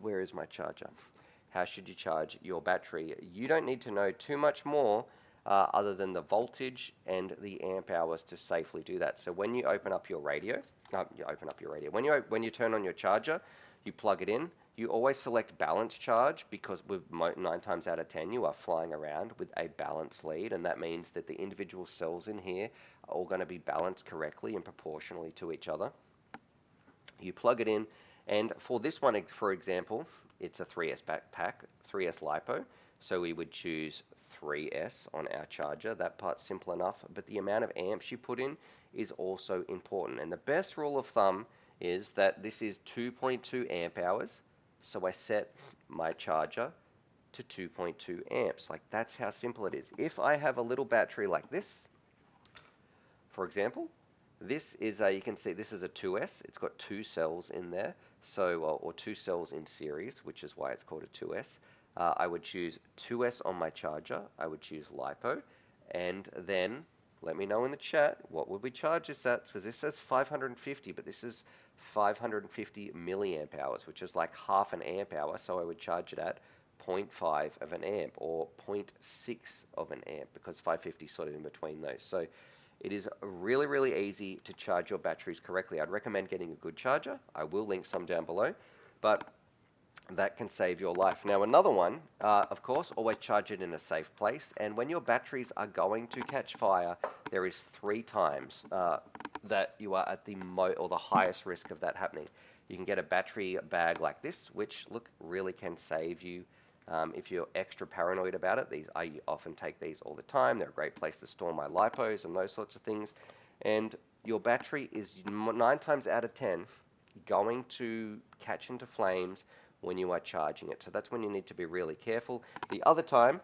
where is my charger? How should you charge your battery? You don't need to know too much more other than the voltage and the amp hours to safely do that. So when you open up your radio, when you turn on your charger, you plug it in. You always select balance charge because with 9 times out of 10 you are flying around with a balanced lead, and that means that the individual cells in here are all going to be balanced correctly and proportionally to each other. You plug it in, and for this one, for example, it's a 3S backpack, 3S LiPo, so we would choose 3S on our charger. That part's simple enough, but the amount of amps you put in is also important. And the best rule of thumb is that this is 2.2 amp hours, so I set my charger to 2.2 amps. Like that's how simple it is. If I have a little battery like this, for example, this is you can see this is a 2S. It's got 2 cells in there, so or 2 cells in series, which is why it's called a 2S. I would choose 2S on my charger. I would choose LiPo, and then let me know in the chat what would we charge this at, because this says 550, but this is 550 milliamp hours, which is like half an amp hour, so I would charge it at 0.5 of an amp or 0.6 of an amp, because 550 is sort of in between those. So it is really, really easy to charge your batteries correctly. I'd recommend getting a good charger. I will link some down below, but that can save your life. Now, another one, of course, always charge it in a safe place. And when your batteries are going to catch fire, there is 3 times that you are at the highest risk of that happening. You can get a battery bag like this, which, look, really can save you. If you're extra paranoid about it, I often take these all the time. They're a great place to store my lipos and those sorts of things. And your battery is 9 times out of 10 going to catch into flames when you are charging it. So that's when you need to be really careful. The other time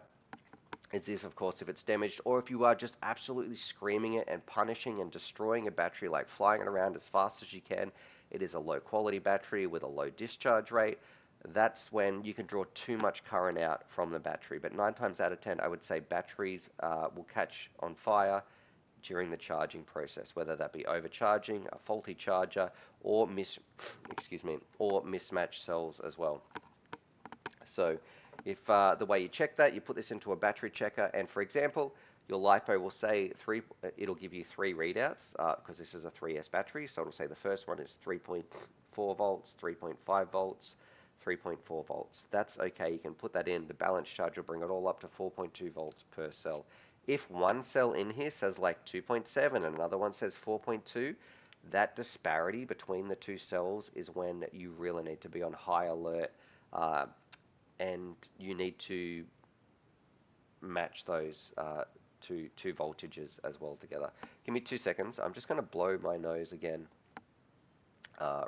is if, of course, if it's damaged, or if you are just absolutely screaming it and punishing and destroying a battery, like flying it around as fast as you can. It is a low quality battery with a low discharge rate. That's when you can draw too much current out from the battery. But 9 times out of 10, I would say batteries will catch on fire during the charging process, whether that be overcharging, a faulty charger, or mismatched cells as well. So if the way you check that, you put this into a battery checker, and for example, your LiPo will say it'll give you 3 readouts because this is a 3S battery. So it'll say the first one is 3.4 volts, 3.5 volts, 3.4 volts. That's okay. You can put that in. The balance charge will bring it all up to 4.2 volts per cell. If one cell in here says like 2.7 and another one says 4.2, that disparity between the 2 cells is when you really need to be on high alert, and you need to match those two voltages as well together. Give me 2 seconds. I'm just going to blow my nose again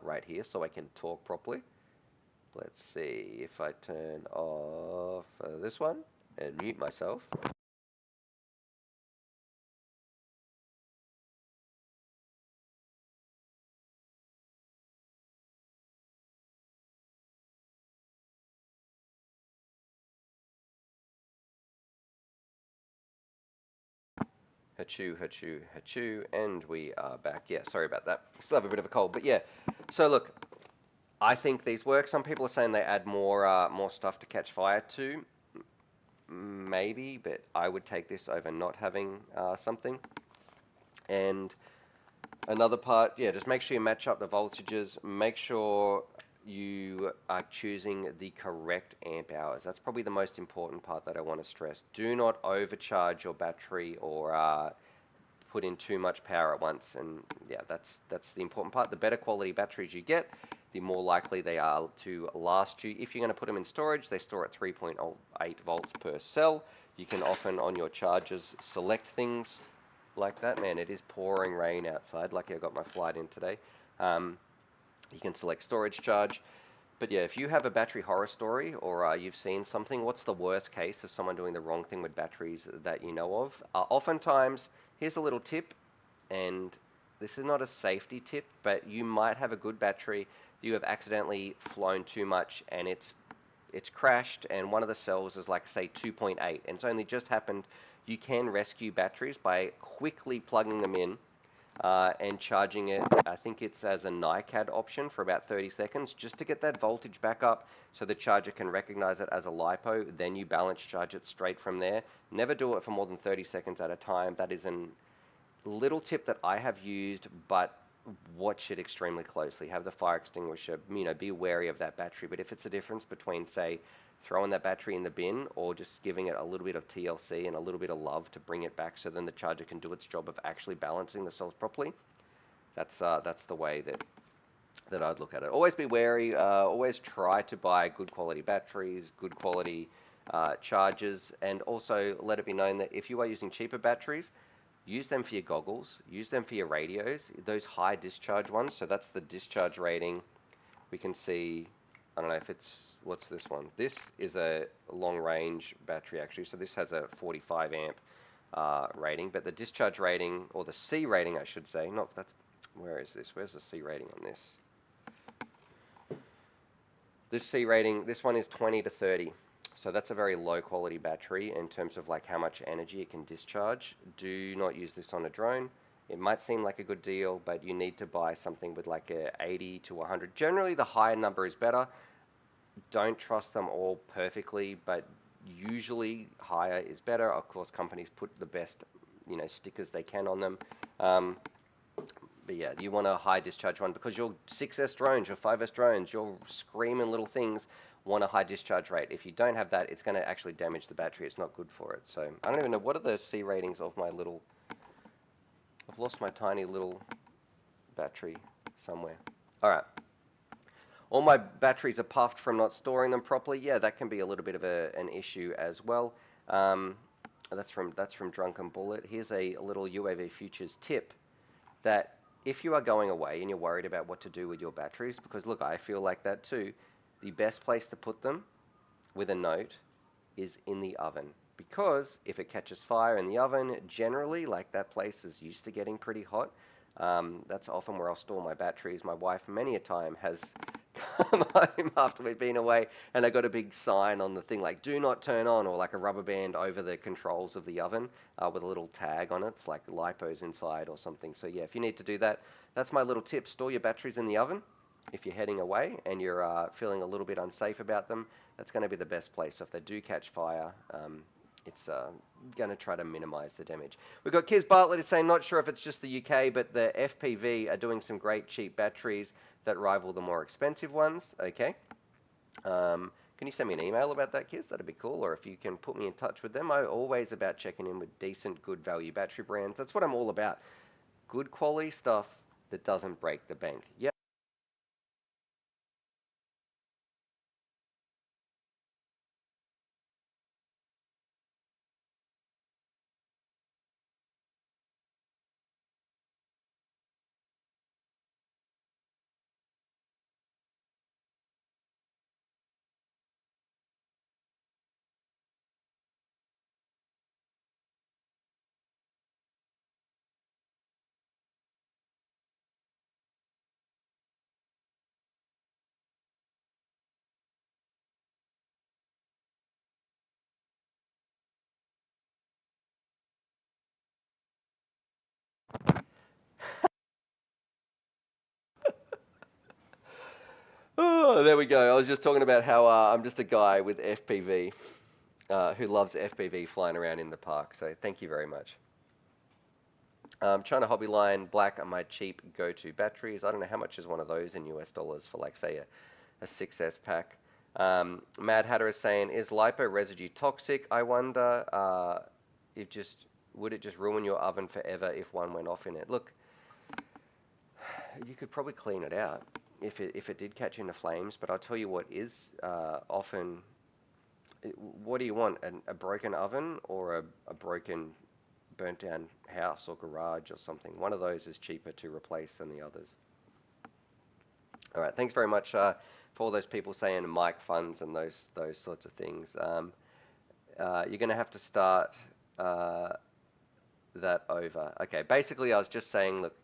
right here so I can talk properly. Let's see if I turn off this one and mute myself. Hachoo, hachoo, hachoo, and we are back. Yeah, sorry about that. Still have a bit of a cold, but yeah. So look, I think these work. Some people are saying they add more stuff to catch fire to. Maybe, but I would take this over not having something. And another part, yeah, just make sure you match up the voltages. Make sure you are choosing the correct amp hours. That's probably the most important part that I want to stress. Do not overcharge your battery or put in too much power at once. And yeah, that's the important part. The better quality batteries you get, the more likely they are to last you. If you're going to put them in storage, they store at 3.8 volts per cell. You can often on your chargers select things like that. Man, it is pouring rain outside. Lucky I got my flight in today. You can select storage charge. But yeah, if you have a battery horror story or you've seen something, what's the worst case of someone doing the wrong thing with batteries that you know of? Oftentimes, here's a little tip, and this is not a safety tip, but you might have a good battery. You have accidentally flown too much and it's crashed, and one of the cells is like, say, 2.8, and it's only just happened. You can rescue batteries by quickly plugging them in and charging it. I think it's as a NiCad option for about 30 seconds just to get that voltage back up so the charger can recognize it as a LiPo. Then you balance charge it straight from there. Never do it for more than 30 seconds at a time. That is a little tip that I have used, but watch it extremely closely. Have the fire extinguisher, be wary of that battery. But if it's a difference between, say, throwing that battery in the bin or just giving it a little bit of TLC and a little bit of love to bring it back so then the charger can do its job of actually balancing the cells properly, that's the way that I'd look at it. Always be wary. Always try to buy good quality batteries, good quality chargers, and also let it be known that if you are using cheaper batteries, use them for your goggles, use them for your radios, those high discharge ones. So that's the discharge rating. We can see, I don't know if it's, what's this one? This is a long range battery actually. So this has a 45 amp rating, but the discharge rating, or the C rating I should say, where is this? Where's the C rating on this? This C rating, this one is 20 to 30. So that's a very low quality battery in terms of like how much energy it can discharge. Do not use this on a drone. It might seem like a good deal, but you need to buy something with like a 80 to 100. Generally, the higher number is better. don't trust them all perfectly, but usually higher is better. Of course, companies put the best, stickers they can on them. Um, but yeah, you want a high discharge one because your 6S drones, your 5S drones, your screaming little things want a high discharge rate. If you don't have that, it's going to actually damage the battery. It's not good for it. So I don't even know, what are the C ratings of my little, I've lost my tiny little battery somewhere. All right. All my batteries are puffed from not storing them properly. Yeah, that can be a little bit of an issue as well. Um, that's from Drunken Bullet. Here's a little UAVFutures tip that if you are going away and you're worried about what to do with your batteries, because look, I feel like that too, the best place to put them with a note is in the oven. Because if it catches fire in the oven, generally, like that place is used to getting pretty hot. That's often where I'll store my batteries. My wife, many a time, has come home after we've been away, and I got a big sign on the thing like "Do not turn on," or like a rubber band over the controls of the oven with a little tag on it. It's like lipos inside or something. So yeah, if you need to do that, that's my little tip. Store your batteries in the oven. If you're heading away and you're feeling a little bit unsafe about them, that's going to be the best place. So if they do catch fire, it's going to try to minimize the damage. We've got Kiz Bartlett is saying, not sure if it's just the UK, but the FPV are doing some great cheap batteries that rival the more expensive ones. Okay. Can you send me an email about that, Kiz? That'd be cool. Or if you can put me in touch with them. I'm always about checking in with decent, good value battery brands. That's what I'm all about. Good quality stuff that doesn't break the bank. Yeah. Oh, there we go. I was just talking about how I'm just a guy with FPV who loves FPV flying around in the park. So thank you very much. China Hobby Line Black are my cheap go-to batteries. I don't know how much is one of those in US dollars for like say a 6S pack. Mad Hatter is saying, is lipo residue toxic? I wonder if just would it just ruin your oven forever if one went off in it? Look, you could probably clean it out if it did catch into flames. But I'll tell you what is often. What do you want? A broken oven or a broken, burnt down house or garage or something? One of those is cheaper to replace than the others. All right. Thanks very much for all those people saying mic funds and those sorts of things. You're going to have to start that over. Okay. Basically, I was just saying, look,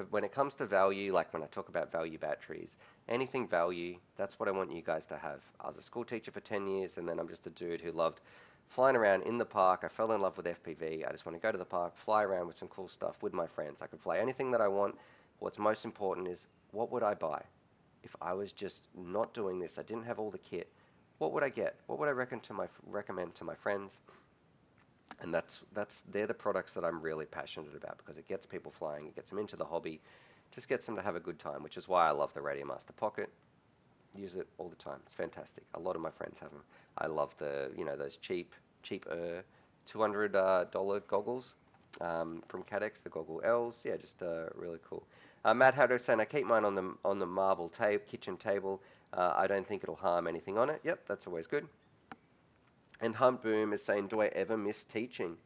when it comes to value, like when I talk about value batteries, anything value, that's what I want you guys to have. I was a school teacher for 10 years, and then I'm just a dude who loved flying around in the park. I fell in love with FPV. I just want to go to the park, fly around with some cool stuff with my friends. I can fly anything that I want. What's most important is, what would I buy? If I was just not doing this, I didn't have all the kit, what would I get? What would I recommend to my friends? And they're the products that I'm really passionate about because it gets people flying, it gets them into the hobby, just gets them to have a good time, which is why I love the Radio Master Pocket. Use it all the time. It's fantastic. A lot of my friends have them. I love those cheaper $200 goggles from Cadex, the Goggle L's. Yeah, just really cool. Matt Hatter saying, I keep mine on the marble kitchen table. I don't think it'll harm anything on it. Yep, that's always good. And Hunt Boom is saying, do I ever miss teaching?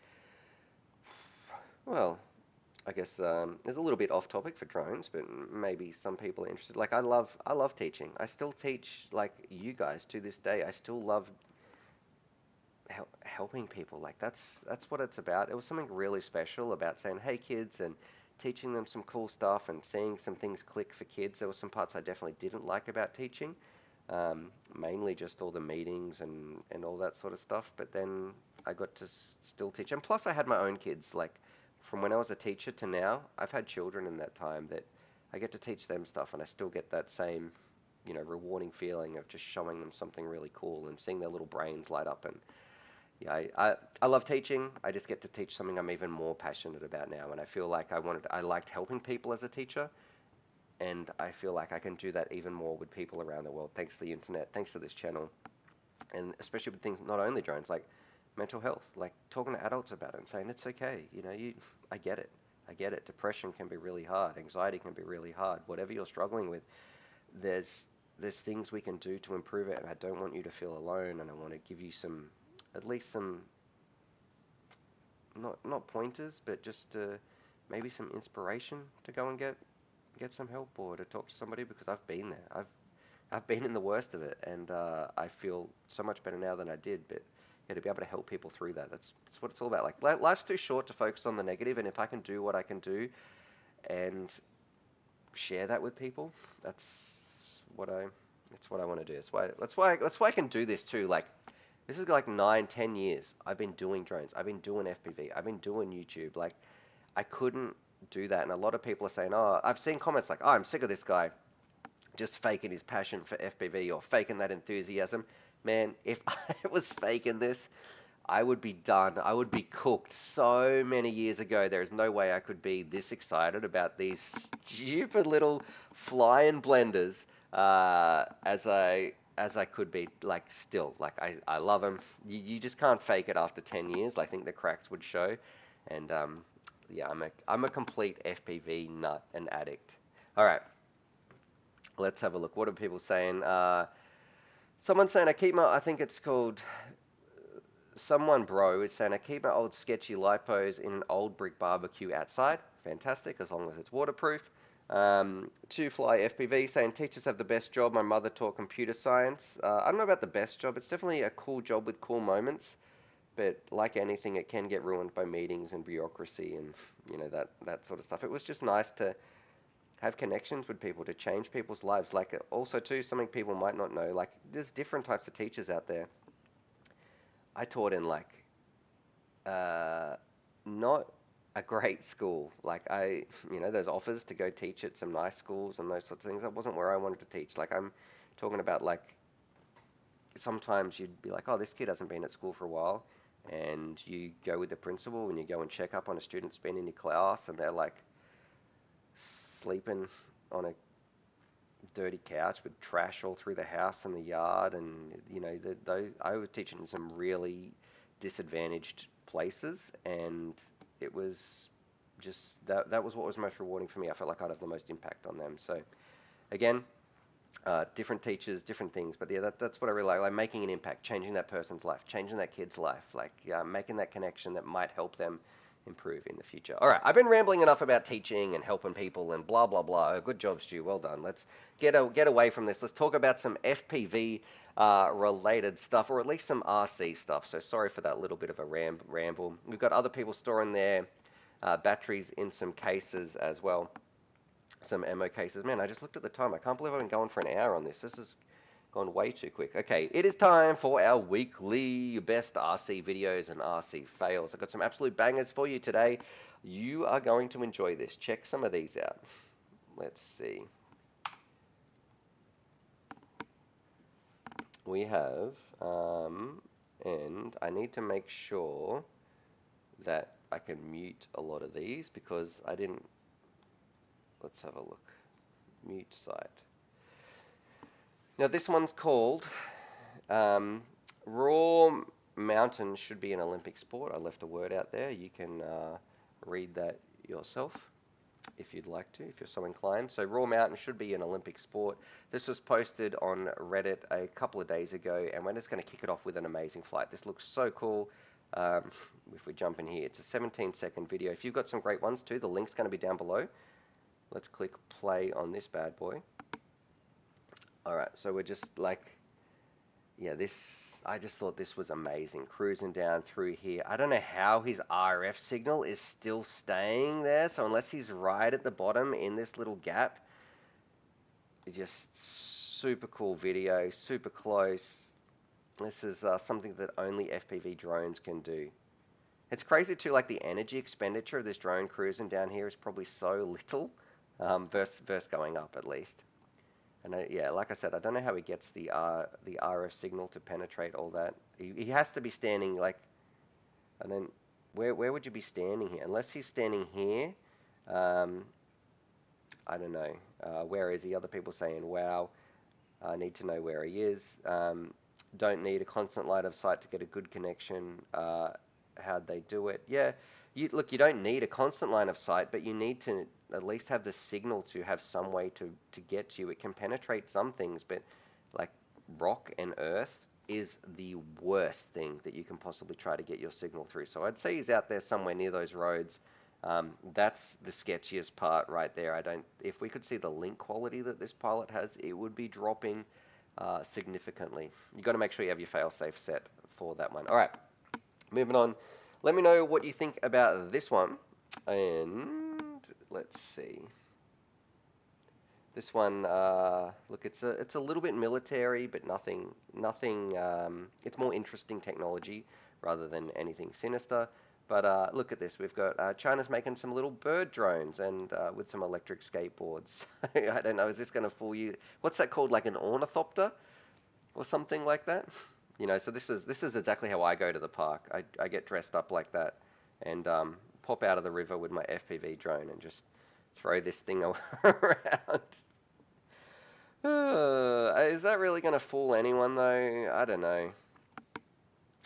Well, I guess it's a little bit off topic for drones, but maybe some people are interested. Like I love teaching. I still teach like you guys to this day. I still love helping people. Like that's what it's about. It was something really special about saying, "Hey kids," and teaching them some cool stuff and seeing some things click for kids. There were some parts I definitely didn't like about teaching, mainly just all the meetings and all that sort of stuff. But then I got to still teach, and plus I had my own kids. Like from when I was a teacher to now, I've had children in that time that I get to teach them stuff, and I still get that same you know, rewarding feeling of just showing them something really cool and seeing their little brains light up. And yeah, I love teaching. I just get to teach something I'm even more passionate about now, and I feel like I liked helping people as a teacher, and I feel like I can do that even more with people around the world, thanks to the internet, thanks to this channel, and especially with things not only drones, like mental health, like talking to adults about it and saying it's okay, you know, I get it, I get it. Depression can be really hard, anxiety can be really hard. Whatever you're struggling with, there's there's things we can do to improve it, and I don't want you to feel alone, and I want to give you some, at least some, not pointers, but just maybe some inspiration to go and get some help or to talk to somebody, because I've been there. I've been in the worst of it, and I feel so much better now than I did. But yeah, to be able to help people through that, that's what it's all about. Like life's too short to focus on the negative, and if I can do what I can do and share that with people, that's what I that's what I want to do. That's why I can do this too. Like this is like 9, 10 years I've been doing drones. I've been doing FPV. I've been doing YouTube. Like I couldn't do that, and a lot of people are saying, "Oh, I've seen comments like, oh, I'm sick of this guy just faking his passion for FPV or faking that enthusiasm." Man, if I was faking this, I would be done. I would be cooked so many years ago. There is no way I could be this excited about these stupid little flying blenders as I could be. Like still, like I love them. You just can't fake it after 10 years. I think the cracks would show. And yeah, I'm a complete FPV nut and addict. All right, let's have a look. What are people saying? Someone's saying I think it's called Someone bro is saying I keep my old sketchy lipos in an old brick barbecue outside. Fantastic, as long as it's waterproof. Two Fly FPV saying teachers have the best job. My mother taught computer science. I don't know about the best job. It's definitely a cool job with cool moments, but like anything, it can get ruined by meetings and bureaucracy and that sort of stuff. It was just nice to have connections with people, to change people's lives. Like also too, something people might not know. Like there's different types of teachers out there. I taught in like uh, not a great school. Like there's offers to go teach at some nice schools and those sorts of things. That wasn't where I wanted to teach. Like I'm talking about like sometimes you'd be like, oh, this kid hasn't been at school for a while, and you go with the principal and you go and check up on a student that's been in your class, and they're like sleeping on a dirty couch with trash all through the house and the yard, and those I was teaching in some really disadvantaged places, and it was just that was what was most rewarding for me. I felt like I'd have the most impact on them. So again, different teachers, different things, but yeah, that's what I really like making an impact, changing that person's life, changing that kid's life, like making that connection that might help them improve in the future. All right, I've been rambling enough about teaching and helping people and blah blah blah. Good job, Stu. Well done. Let's get away from this. Let's talk about some FPV related stuff, or at least some RC stuff. So sorry for that little bit of a ramble. We've got other people storing their batteries in some cases as well. Some ammo cases. Man, I just looked at the time. I can't believe I've been going for an hour on this. This has gone way too quick. Okay, it is time for our weekly best RC videos and RC fails. I've got some absolute bangers for you today. You are going to enjoy this. Check some of these out. Let's see. We have, and I need to make sure that I can mute a lot of these because I didn't. Let's have a look. Mute site. Now this one's called Raw Mountain should be an Olympic sport. I left a word out there. You can read that yourself if you'd like to, if you're so inclined. So Raw Mountain should be an Olympic sport. This was posted on Reddit a couple of days ago, and we're just going to kick it off with an amazing flight. This looks so cool. If we jump in here, it's a 17-second video. If you've got some great ones too, the link's going to be down below. Let's click play on this bad boy. Alright, so we're just like, yeah, I just thought this was amazing. Cruising down through here. I don't know how his RF signal is still staying there, so unless he's right at the bottom in this little gap, it's just super cool video, super close. This is something that only FPV drones can do. It's crazy too, like the energy expenditure of this drone cruising down here is probably so little, versus going up at least. yeah, like I said, I don't know how he gets the RF signal to penetrate all that. He has to be standing like, and then where would you be standing here? Unless he's standing here, um, I don't know. Where is he? Other people saying, wow, I need to know where he is. Don't need a constant line of sight to get a good connection. How'd they do it? Yeah, look, you don't need a constant line of sight, but you need to at least have the signal to have some way to get to you. It can penetrate some things, but like rock and earth is the worst thing that you can possibly try to get your signal through. So I'd say he's out there somewhere near those roads. That's the sketchiest part right there. If we could see the link quality that this pilot has, it would be dropping significantly. You got to make sure you have your fail-safe set for that one. All right, moving on. Let me know what you think about this one. And let's see. This one, look, it's a little bit military, but nothing. It's more interesting technology rather than anything sinister. But look at this. We've got China's making some little bird drones and with some electric skateboards. I don't know. Is this going to fool you? What's that called? Like an ornithopter or something like that? You know. So this is exactly how I go to the park. I get dressed up like that and pop out of the river with my FPV drone and just throw this thing around. Is that really going to fool anyone though? I don't know.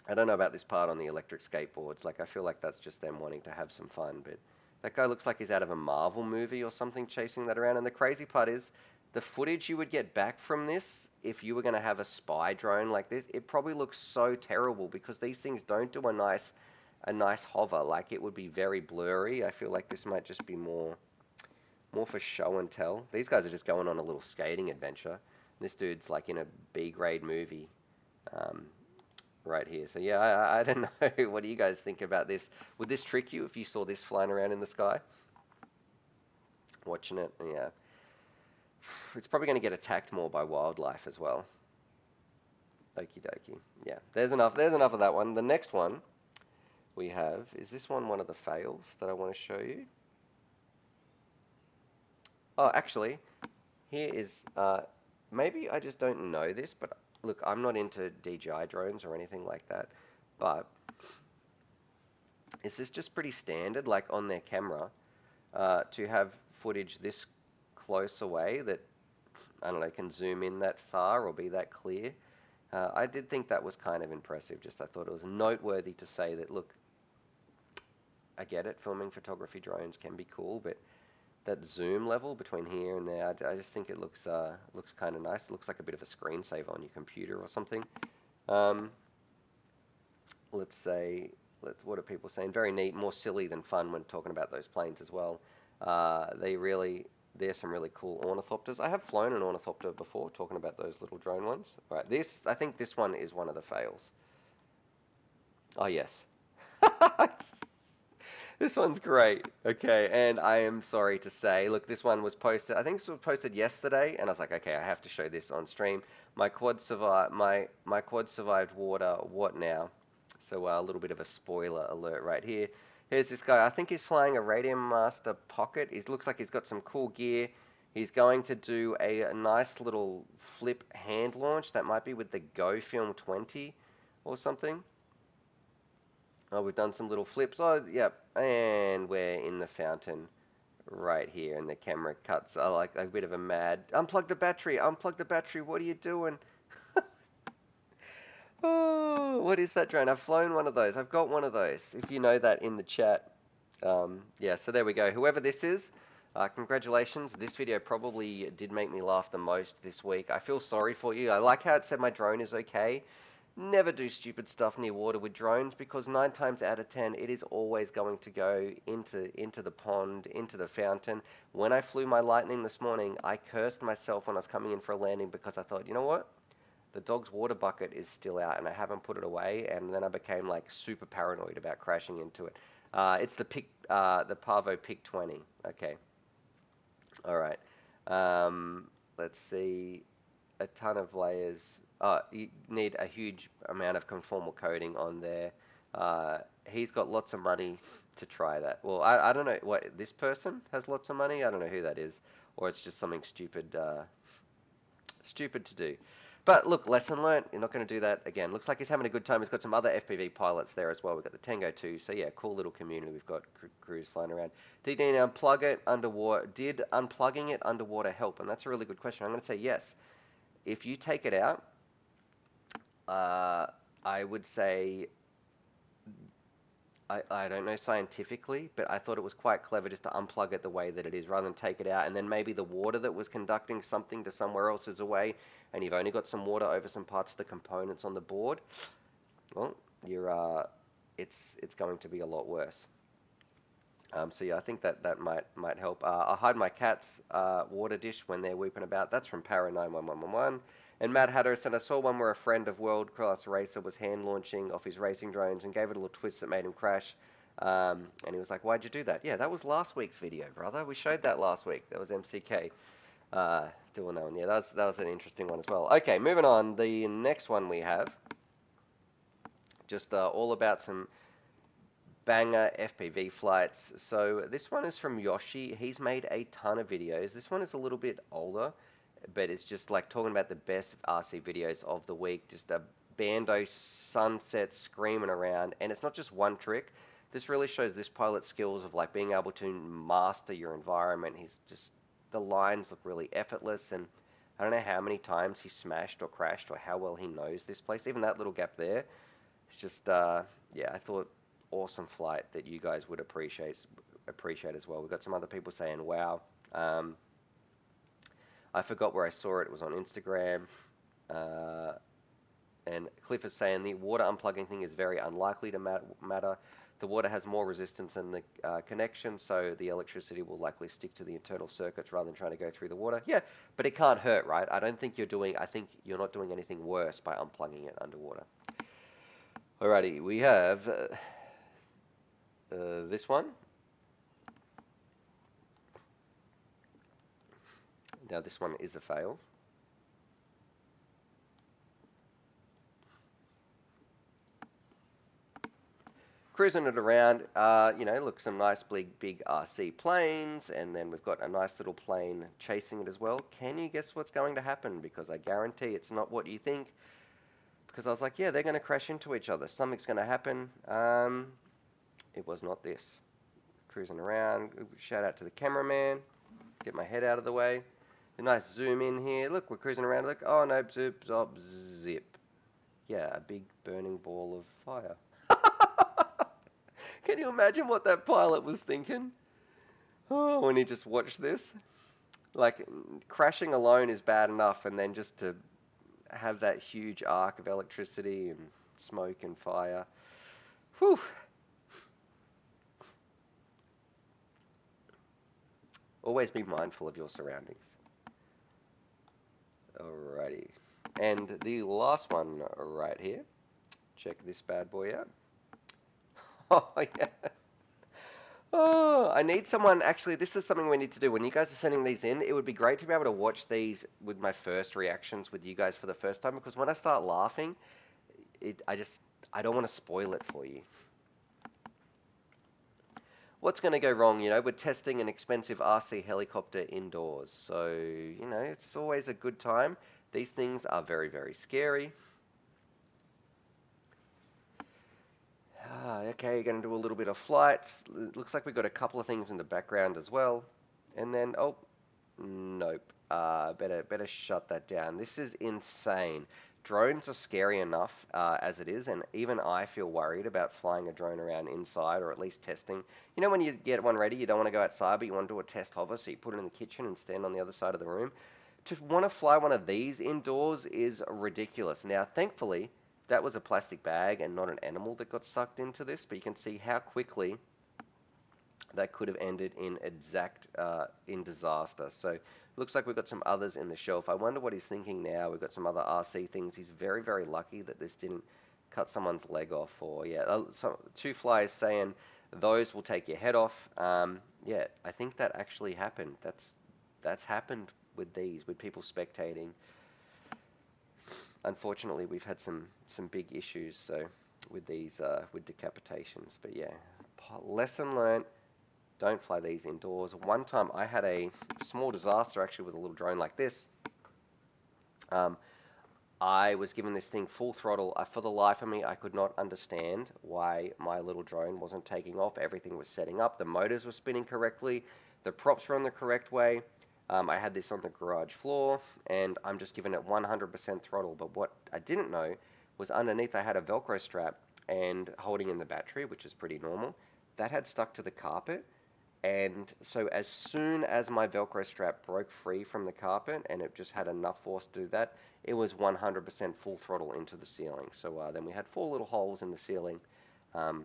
I don't know about this part on the electric skateboards. Like, I feel like that's just them wanting to have some fun. But that guy looks like he's out of a Marvel movie or something chasing that around. And the crazy part is, the footage you would get back from this, if you were going to have a spy drone like this, it probably looks so terrible because these things don't do a nice hover. Like, it would be very blurry. I feel like this might just be more for show and tell. These guys are just going on a little skating adventure. This dude's like in a B-grade movie um, right here. So yeah, I don't know. What do you guys think about this? Would this trick you if you saw this flying around in the sky? Watching it, yeah. It's probably going to get attacked more by wildlife as well. Okie dokie. Yeah, there's enough. There's enough of that one. The next one we have, is this one of the fails that I want to show you? Oh, actually, here is, maybe I just don't know this, but look, I'm not into DJI drones or anything like that, but is this just pretty standard, like on their camera, to have footage this close away that, I don't know, can zoom in that far or be that clear? I did think that was kind of impressive, just I thought it was noteworthy to say that, look, I get it, filming photography drones can be cool, but that zoom level between here and there, I just think it looks kind of nice. It looks like a bit of a screensaver on your computer or something. Um, let's say, what are people saying? Very neat, more silly than fun when talking about those planes as well. There's some really cool ornithopters. I have flown an ornithopter before, talking about those little drone ones. Right, I think this one is one of the fails. Oh yes. This one's great. Okay, and I am sorry to say, look, this one was posted, I think this was posted yesterday, and I was like, okay, I have to show this on stream. My quad survived, my quad survived water, what now? So a little bit of a spoiler alert right here. Here's this guy, I think he's flying a Radium Master Pocket. He looks like he's got some cool gear. He's going to do a nice little flip hand launch. That might be with the Go Film 20 or something. Oh, we've done some little flips. Oh, yep. And we're in the fountain right here, and the camera cuts. I like a bit of a mad. Unplug the battery. Unplug the battery. What are you doing? Oh, what is that drone? I've flown one of those. I've got one of those. If you know that in the chat. Yeah, so there we go. Whoever this is, congratulations. This video probably did make me laugh the most this week. I feel sorry for you. I like how it said my drone is okay. Never do stupid stuff near water with drones because 9 times out of 10 it is always going to go into the pond, into the fountain. When I flew my Lightning this morning, I cursed myself when I was coming in for a landing because I thought, you know what? The dog's water bucket is still out and I haven't put it away, and then I became like super paranoid about crashing into it. It's the Parvo Pic 20. Okay. All right. Let's see. A ton of layers. You need a huge amount of conformal coating on there. He's got lots of money to try that. Well, I don't know what this person has lots of money. I don't know who that is, or it's just something stupid Stupid to do. But look, lesson learned. You're not going to do that again. Looks like he's having a good time. He's got some other FPV pilots there as well. We've got the Tango 2. So yeah, cool little community. We've got crews flying around. Did you unplug it underwater? Did unplugging it underwater help? And that's a really good question. I'm going to say yes. If you take it out, I would say, I don't know scientifically, but I thought it was quite clever just to unplug it the way that it is rather than take it out and then maybe the water that was conducting something to somewhere else is away and you've only got some water over some parts of the components on the board. Well, it's going to be a lot worse. So yeah, I think that might help. I hide my cat's water dish when they're whooping about. That's from Para91111. And Matt Hatter said, I saw one where a friend of world-class racer was hand launching off his racing drones and gave it a little twist that made him crash. And he was like, why'd you do that? Yeah, that was last week's video, brother. We showed that last week. That was MCK doing that one. Yeah, that was an interesting one as well. Okay, moving on. The next one we have, just all about some banger FPV flights. So this one is from Yoshi. He's made a ton of videos. This one is a little bit older, but it's just like talking about the best RC videos of the week. Just a bando sunset screaming around, and it's not just one trick. This really shows this pilot's skills of like being able to master your environment. The lines look really effortless, and I don't know how many times he smashed or crashed or how well he knows this place. Even that little gap there, it's just yeah, I thought awesome flight that you guys would appreciate as well. We've got some other people saying wow. I forgot where I saw it. It was on Instagram. And Cliff is saying the water unplugging thing is very unlikely to matter. The water has more resistance than the connection, so the electricity will likely stick to the internal circuits rather than trying to go through the water. Yeah, but it can't hurt, right? I think you're not doing anything worse by unplugging it underwater. Alrighty, we have this one. Now this one is a fail. Cruising it around, you know, look, some nice big RC planes, and then we've got a nice little plane chasing it as well. Can you guess what's going to happen? Because I guarantee it's not what you think. Because I was like, yeah, they're going to crash into each other. Something's going to happen. It was not this. Cruising around. Shout out to the cameraman. Get my head out of the way. A nice zoom in here. Look, we're cruising around. Look, oh no, zip, zop, zip. Yeah, a big burning ball of fire. Can you imagine what that pilot was thinking? Oh, when he just watched this. Like, crashing alone is bad enough, and then just to have that huge arc of electricity and smoke and fire. Whew. Always be mindful of your surroundings. Alrighty. And the last one right here. Check this bad boy out. Oh, yeah. Oh, I need someone. Actually, this is something we need to do. When you guys are sending these in, it would be great to be able to watch these with my first reactions with you guys for the first time, because when I start laughing, I don't want to spoil it for you. What's going to go wrong? You know, we're testing an expensive RC helicopter indoors. So, you know, it's always a good time. These things are very, very scary. Okay, going to do a little bit of flights. Looks like we've got a couple of things in the background as well. And then, oh, nope. Better shut that down. This is insane. Drones are scary enough as it is, and even I feel worried about flying a drone around inside, or at least testing. You know, when you get one ready, you don't want to go outside, but you want to do a test hover, so you put it in the kitchen and stand on the other side of the room. To want to fly one of these indoors is ridiculous. Now, thankfully, that was a plastic bag and not an animal that got sucked into this, but you can see how quickly that could have ended in disaster. So looks like we've got some others in the shelf. I wonder what he's thinking now. We've got some other RC things. He's very, very lucky that this didn't cut someone's leg off. Or yeah, two flyers saying those will take your head off. Yeah, I think that actually happened. That's happened with these, with people spectating. Unfortunately, we've had some big issues so with these with decapitations. But yeah, lesson learned. Don't fly these indoors. One time I had a small disaster actually with a little drone like this. Um, I was given this thing full throttle. For the life of me, I could not understand why my little drone wasn't taking off. Everything was setting up. The motors were spinning correctly. The props were on the correct way. I had this on the garage floor, and I'm just giving it 100% throttle. But what I didn't know was underneath I had a Velcro strap and holding in the battery, which is pretty normal. That had stuck to the carpet. And so as soon as my Velcro strap broke free from the carpet and it just had enough force to do that, it was 100% full throttle into the ceiling. So then we had 4 little holes in the ceiling um,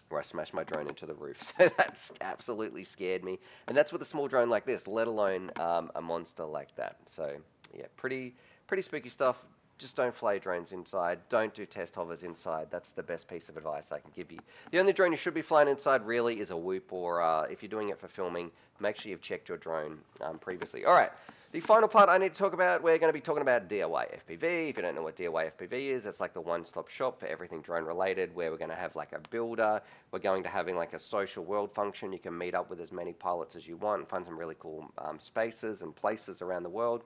where I smashed my drone into the roof. So that's absolutely scared me. And that's with a small drone like this, let alone a monster like that. So yeah, pretty spooky stuff. Just don't fly your drones inside. Don't do test hovers inside. That's the best piece of advice I can give you. The only drone you should be flying inside really is a Whoop, or if you're doing it for filming, make sure you've checked your drone previously. All right, the final part I need to talk about, we're going to be talking about DIY FPV. If you don't know what DIY FPV is, it's like the one-stop shop for everything drone related, where we're going to have like a builder. We're going to having like a social world function. You can meet up with as many pilots as you want and find some really cool spaces and places around the world.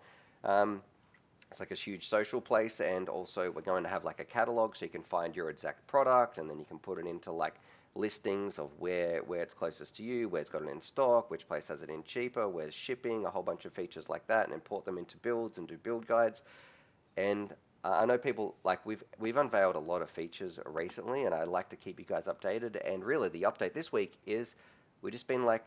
It's like a huge social place, and also we're going to have like a catalog so you can find your exact product, and then you can put it into like listings of where it's closest to you, where it's got it in stock, which place has it in cheaper, where's shipping, a whole bunch of features like that, and import them into builds and do build guides. And I know people like we've unveiled a lot of features recently, and I like to keep you guys updated. And really, the update this week is we've just been like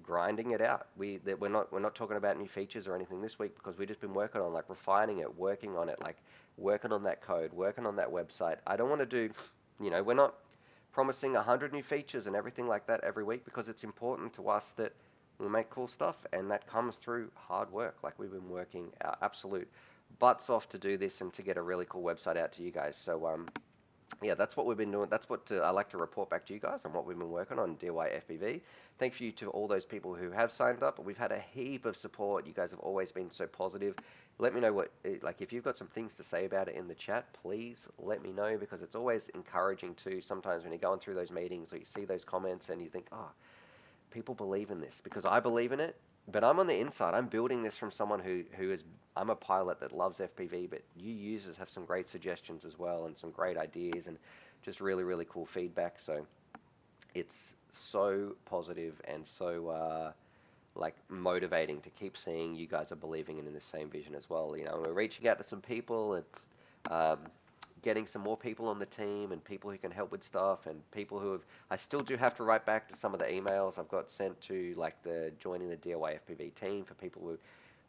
grinding it out. We're not talking about new features or anything this week because we've just been working on like refining it, working on it, like working on that code, working on that website. I don't want to do, we're not promising 100 new features and everything like that every week because it's important to us that we make cool stuff, and that comes through hard work. Like we've been working our absolute butts off to do this and to get a really cool website out to you guys. So yeah, that's what we've been doing. That's what I like to report back to you guys on what we've been working on DIY FPV. Thank you to all those people who have signed up. We've had a heap of support. You guys have always been so positive. Let me know like if you've got some things to say about it in the chat, please let me know, because it's always encouraging too. Sometimes when you're going through those meetings or you see those comments and you think, oh, people believe in this, because I believe in it. But I'm on the inside. I'm building this from someone who is. I'm a pilot that loves FPV, but you users have some great suggestions as well, and some great ideas, and just really, really cool feedback. So it's so positive and so like motivating to keep seeing you guys are believing in the same vision as well. We're reaching out to some people and um, getting some more people on the team, and people who can help with stuff, and people who have. I still do have to write back to some of the emails I've got sent to, like the joining the DIY FPV team, for people who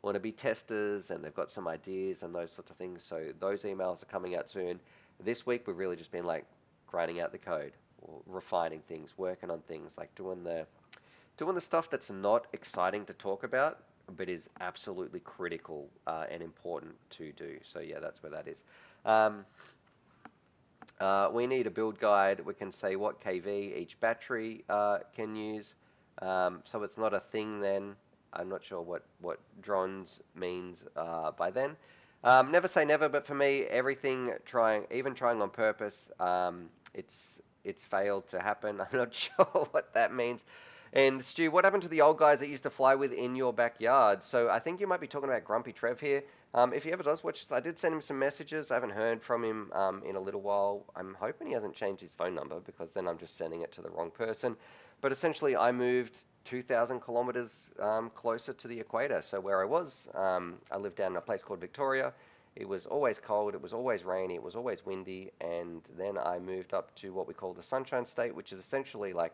want to be testers and they've got some ideas and those sorts of things. So those emails are coming out soon. This week we've really just been like grinding out the code, or refining things, working on things, like doing the stuff that's not exciting to talk about, but is absolutely critical and important to do. So yeah, that's where that is. Um, we need a build guide. We can say what kV each battery can use. So it's not a thing then. I'm not sure what drons means by then. Never say never, but for me, everything even trying on purpose, it's failed to happen. I'm not sure what that means. And Stu, what happened to the old guys that used to fly with in your backyard? So I think you might be talking about Grumpy Trev here. If he ever does watch, I did send him some messages. I haven't heard from him in a little while. I'm hoping he hasn't changed his phone number, because then I'm just sending it to the wrong person. But essentially, I moved 2,000 kilometers closer to the equator. So where I was, I lived down in a place called Victoria. It was always cold, it was always rainy, it was always windy, and then I moved up to what we call the Sunshine State, which is essentially like,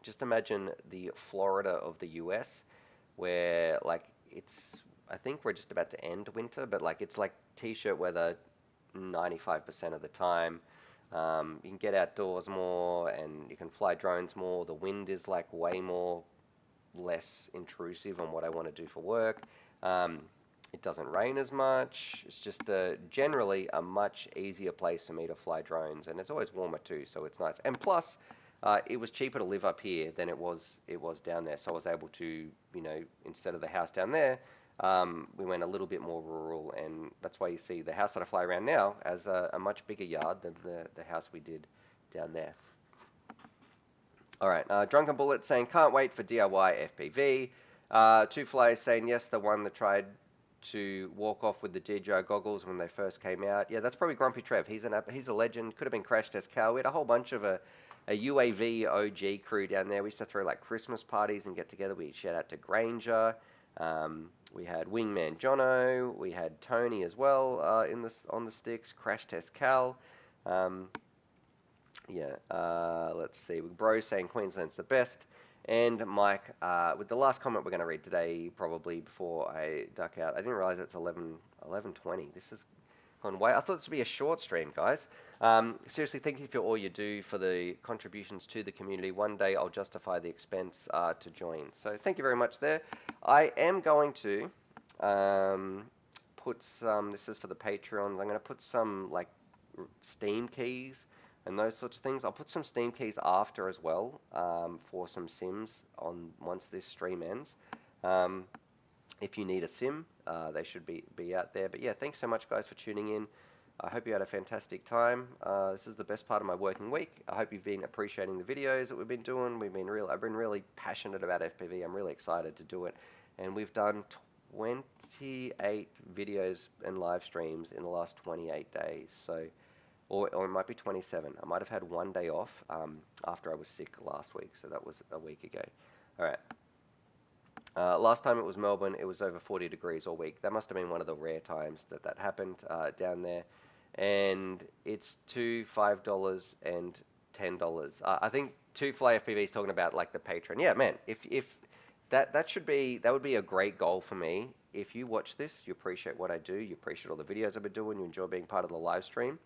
just imagine the Florida of the US, where like I think we're just about to end winter, but like it's like t-shirt weather 95% of the time. You can get outdoors more, and you can fly drones more. The wind is like way more less intrusive on what I want to do for work. Um, it doesn't rain as much. It's just generally a much easier place for me to fly drones, and it's always warmer too, so it's nice. And plus, it was cheaper to live up here than it was down there, so I was able to, instead of the house down there, we went a little bit more rural, and that's why you see the house that I fly around now as a much bigger yard than the house we did down there. All right, Drunken Bullet saying, can't wait for DIY FPV. Two Flies saying, yes, the one that tried to walk off with the DJI goggles when they first came out. Yeah, that's probably Grumpy Trev. He's a legend. Could have been Crash Test Cal. We had a whole bunch of a UAV OG crew down there. We used to throw like Christmas parties and get together. We shout out to Granger. We had Wingman Jono. We had Tony as well on the sticks. Crash Test Cal. Let's see. Bro saying Queensland's the best. And Mike, with the last comment we're going to read today, probably before I duck out. I didn't realize it's 11:20. This is gone way. I thought this would be a short stream, guys. Seriously, thank you for all you do for the contributions to the community. One day I'll justify the expense to join. So thank you very much there. I am going to put some, this is for the Patreons, I'm going to put some like Steam keys and those sorts of things. I'll put some Steam keys after as well for some sims on once this stream ends. If you need a sim, they should be out there. But yeah, thanks so much, guys, for tuning in. I hope you had a fantastic time. This is the best part of my working week. I hope you've been appreciating the videos that we've been doing. I've been really passionate about FPV. I'm really excited to do it. And we've done 28 videos and live streams in the last 28 days. So, or it might be 27. I might have had one day off after I was sick last week. So that was a week ago. All right. Last time it was Melbourne, it was over 40 degrees all week. That must have been one of the rare times that happened down there. And it's $5 and $10. I think 2Fly FPV is talking about like the Patreon. Yeah, man, if that would be a great goal for me. If you watch this, you appreciate what I do, you appreciate all the videos I've been doing, you enjoy being part of the live stream,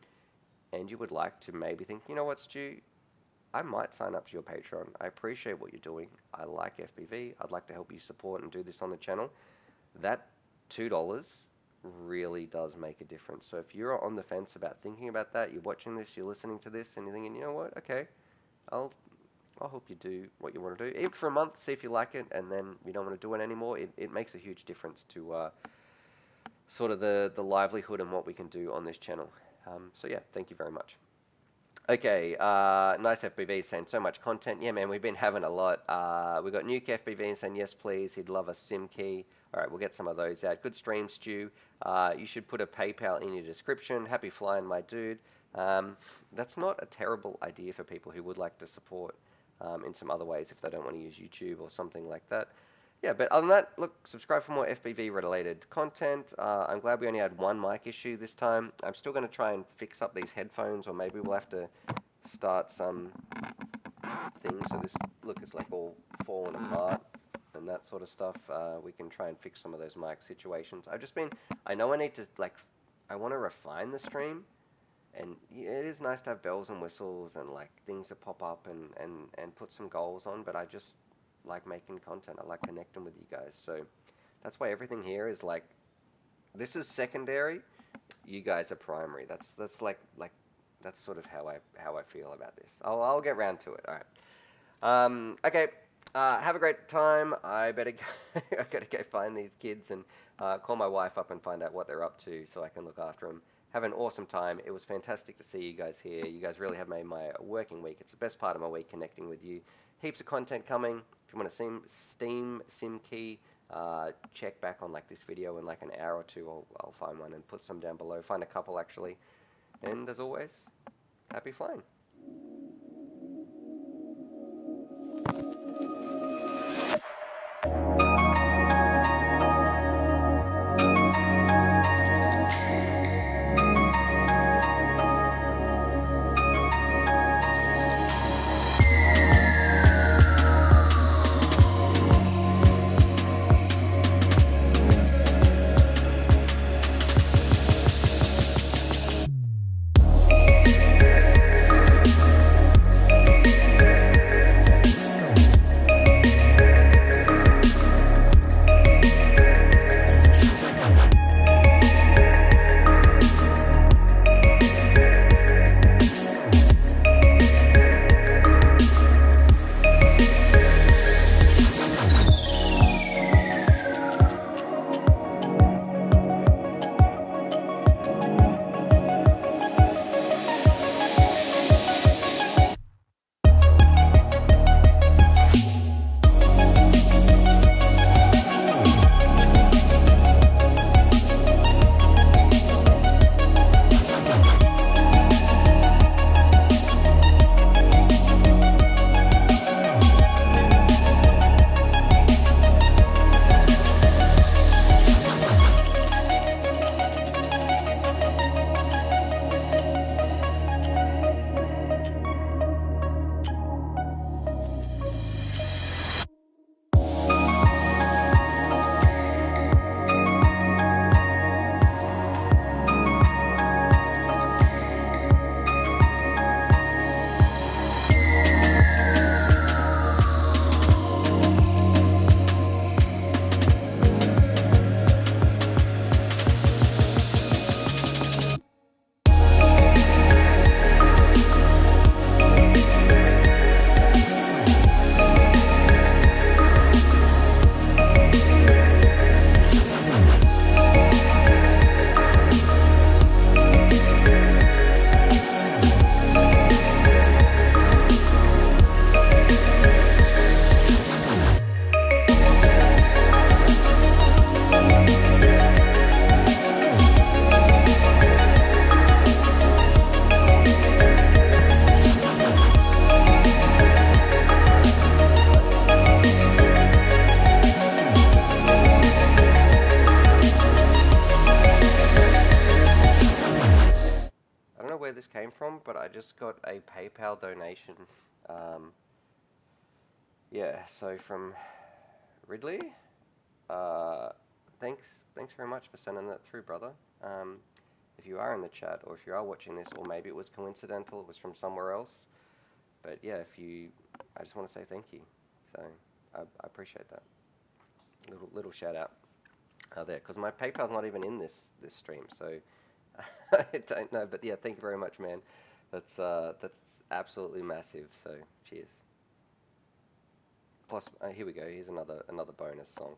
and you would like to maybe think, you know what, Stu, I might sign up to your Patreon. I appreciate what you're doing. I like FPV. I'd like to help you support and do this on the channel. That $2 really does make a difference. So if you're on the fence about thinking about that, you're watching this, you're listening to this, and you're thinking, you know what, okay, I'll help you do what you want to do. Even for a month, see if you like it, and then you don't want to do it anymore. It makes a huge difference to sort of the livelihood and what we can do on this channel. So yeah, thank you very much. Okay, nice FPV saying so much content. Yeah, man, we've been having a lot. We got Nuke FPV saying yes, please. He'd love a sim key. All right, we'll get some of those out. Good stream, Stu. You should put a PayPal in your description. Happy flying, my dude. That's not a terrible idea for people who would like to support in some other ways if they don't want to use YouTube or something like that. Yeah, but other than that, look, subscribe for more FPV-related content. I'm glad we only had one mic issue this time. I'm still going to try and fix up these headphones, or maybe we'll have to start some things. So this, look, it's like all falling apart and that sort of stuff. We can try and fix some of those mic situations. I know I need to, like, I want to refine the stream. And it is nice to have bells and whistles and, like, things that pop up and put some goals on, but I just like making content. I like connecting with you guys. So that's why everything here is like, this is secondary, you guys are primary. That's like that's sort of how I feel about this. I'll get round to it. All right. Okay. Have a great time. I gotta go find these kids and call my wife up and find out what they're up to so I can look after them. Have an awesome time. It was fantastic to see you guys here. You guys really have made my working week. It's the best part of my week, connecting with you. Heaps of content coming. If you want to Steam sim key, check back on like this video in like an hour or two. I'll find one and put some down below. Find a couple actually. And as always, happy flying. where this came from, but I just got a PayPal donation. Yeah, so from Ridley. Uh, thanks very much for sending that through, brother. If you are in the chat, or if you are watching this, or maybe it was coincidental, it was from somewhere else. But yeah, I just want to say thank you. So I appreciate that. Little shout out there, because my PayPal's not even in this stream, so I don't know. But yeah, thank you very much, man. That's absolutely massive. So cheers. Plus, here we go. Here's another bonus song.